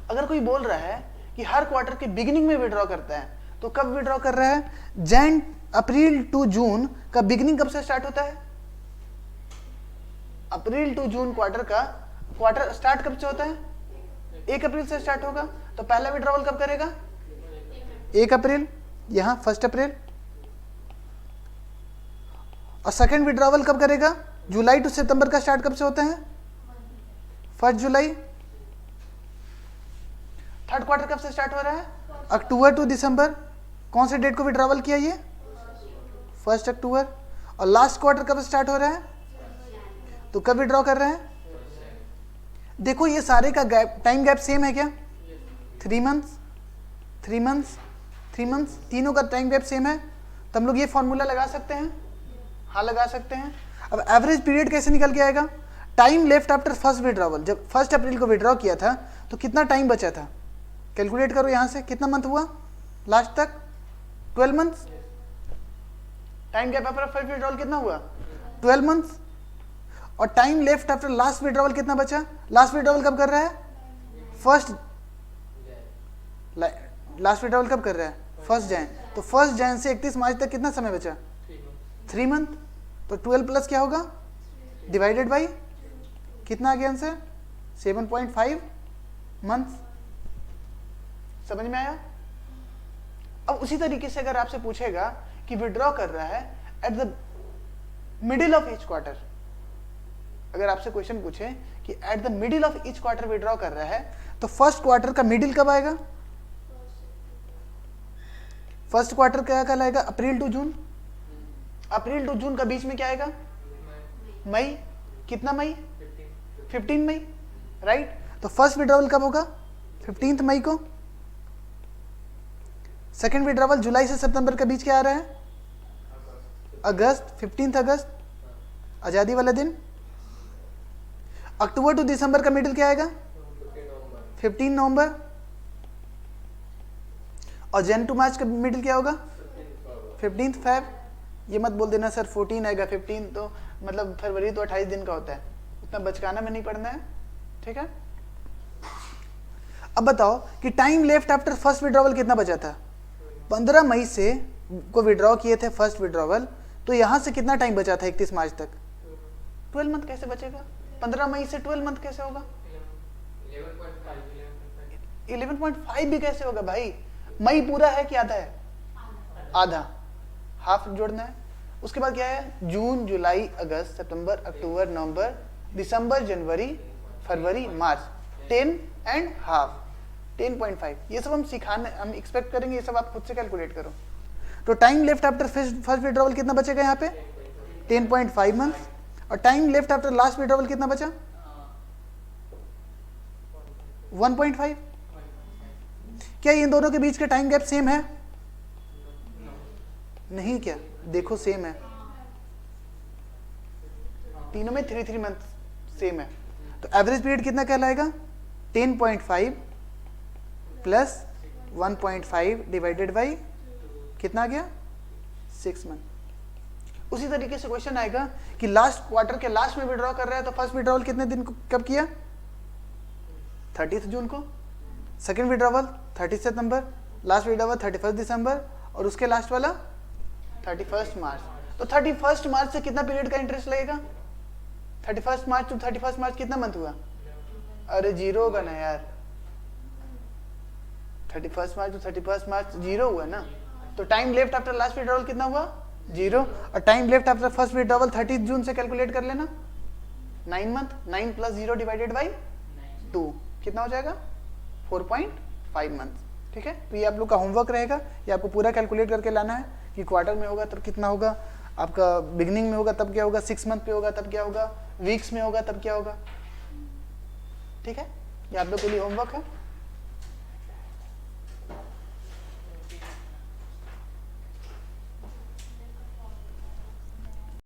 S1: अगर कोई बोल रहा है कि हर क्वार्टर के बिगिनिंग में विड्रॉ करता है, तो कब विड्रॉ कर रहा है, जैन अप्रैल टू जून का बिगिनिंग कब से स्टार्ट होता है, अप्रैल टू जून क्वार्टर का क्वार्टर स्टार्ट कब से होता है, 1 अप्रैल से स्टार्ट होगा। तो पहला विड्रॉवल कब करेगा, 1 अप्रैल, यहां 1 अप्रैल। और सेकंड विड्रॉवल कब करेगा, जुलाई टू सितंबर का स्टार्ट कब से होता है, 1 जुलाई। थर्ड क्वार्टर कब से स्टार्ट हो रहा है, अक्टूबर टू दिसंबर। कौन से डेट को विड्रॉवल किया ये, 1 अक्टूबर। और लास्ट क्वार्टर कब स्टार्ट हो रहा है, तो कब विड्रॉ कर रहे हैं। देखो ये सारे का गैप, टाइम गैप सेम है क्या, 3 मंथ्स, 3 मंथ्स, 3 मंथ्स, तीनों का टाइम गैप सेम है। तो हम लोग ये फॉर्मूला लगा सकते हैं, हाँ लगा सकते हैं। अब एवरेज पीरियड कैसे निकल के आएगा? Time left after first withdrawal, जब 1 अप्रैल को विड्रॉ किया था तो कितना टाइम बचा था? कैलकुलेट करो यहाँ से, कितना मंथ हुआ लास्ट तक? 12 months. Time gap after first withdrawal कितना हुआ? 12 मंथ्स। और time left after last withdrawal कितना बचा? लास्ट विड्रॉवल कब कर रहा है? लास्ट विड्रॉवल कब कर रहा है? 1 जैन। तो 1 जैन से 31 मार्च तक कितना समय बचा? 3 मंथ। तो 12 प्लस क्या होगा? डिवाइडेड बाई कितना आ गया आंसर? 7.5 मंथ। समझ में आया? अब उसी तरीके से अगर आपसे पूछेगा कि विड्रॉ कर रहा है at the middle of each quarter, अगर आपसे क्वेश्चन पूछे कि at the middle of each quarter withdraw कर रहा है, तो फर्स्ट क्वार्टर का मिडिल कब आएगा? फर्स्ट क्वार्टर क्या कहलाएगा? अप्रैल to June. April to June का बीच में क्या आएगा? मई। कितना मई? 15 मई, राइट? तो फर्स्ट विड्रॉवल कब होगा? 15 मई को। सेकेंड विड्रॉवल जुलाई से सितंबर के बीच क्या आ रहा है? अगस्त, 15 अगस्त, आजादी वाला दिन। अक्टूबर टू दिसंबर का मिडिल क्या आएगा? 15 नवंबर। और जन टू मार्च का मिडिल क्या होगा? 15 फेब। ये मत बोल देना सर 14 आएगा, 15 तो मतलब फरवरी तो 28 दिन का होता है, उतना बचकाना में नहीं पढ़ना है, ठीक है? अब बताओ कि time left after first withdrawal कितना बचा था? 15 मई से को विड्रॉ किए थे फर्स्ट विड्रॉवल, तो यहां से कितना टाइम बचा था 31 मार्च तक? 12 मंथ कैसे बचेगा? 15 मई से 12 मंथ कैसे होगा? 11.5 भी कैसे होगा भाई? मई पूरा है कि आधा है? आधा, हाफ जोड़ना है। उसके बाद क्या है? जून, जुलाई, अगस्त, सितंबर, अक्टूबर, नवंबर, दिसंबर, जनवरी, फरवरी, मार्च। 10 एंड हाफ, 10.5। ये सब हम सिखाने, हम एक्सपेक्ट करेंगे, ये सब आप खुद से कैलकुलेट करो। तो time left after first withdrawal कितना बचेगा यहाँ पे? 10.5 मंथ। और time left after last withdrawal कितना बचा? 1.5। क्या इन दोनों के बीच का टाइम गैप सेम है? नहीं, क्या? देखो सेम है, तीनों में 3 मंथ सेम है। तो एवरेज पीरियड कितना कहलाएगा? 10.5 प्लस 1.5 डिवाइडेड बाई कितना आ गया? 6 मंथ। उसी तरीके से क्वेश्चन आएगा कि लास्ट क्वार्टर के लास्ट में विड्रॉ कर रहा है, तो फर्स्ट विड्रॉवल कितने दिन को कब किया? 30 जून को। सेकेंड विड्रॉवल 30 सितंबर, लास्ट विड्रॉवल 31 दिसंबर, और उसके लास्ट वाला 31 मार्च। तो 31 मार्च से कितना पीरियड का इंटरेस्ट लगेगा? 31 मार्च टू 31 मार्च कितना मंथ हुआ? अरे जीरो होगा ना यार, 31 मार्च टू 31 मार्च जीरो हुआ ना। तो time left after last withdrawal कितना हुआ? जीरो। और time left after first withdrawal 30 जून से कैलकुलेट कर लेना, 9 मंथ। 9 प्लस 0 डिवाइडेड बाई 2 कितना हो जाएगा? 4.5 मंथ। ठीक है, तो ये आप लोग का होमवर्क रहेगा, ये आपको पूरा कैलकुलेट करके लाना है कि क्वार्टर में होगा तब कितना होगा, आपका बिगिनिंग में होगा तब क्या होगा, 6 मंथ पे होगा तब क्या होगा, वीक्स में होगा तब क्या होगा। ठीक है, ये आप लोग के लिए होमवर्क है।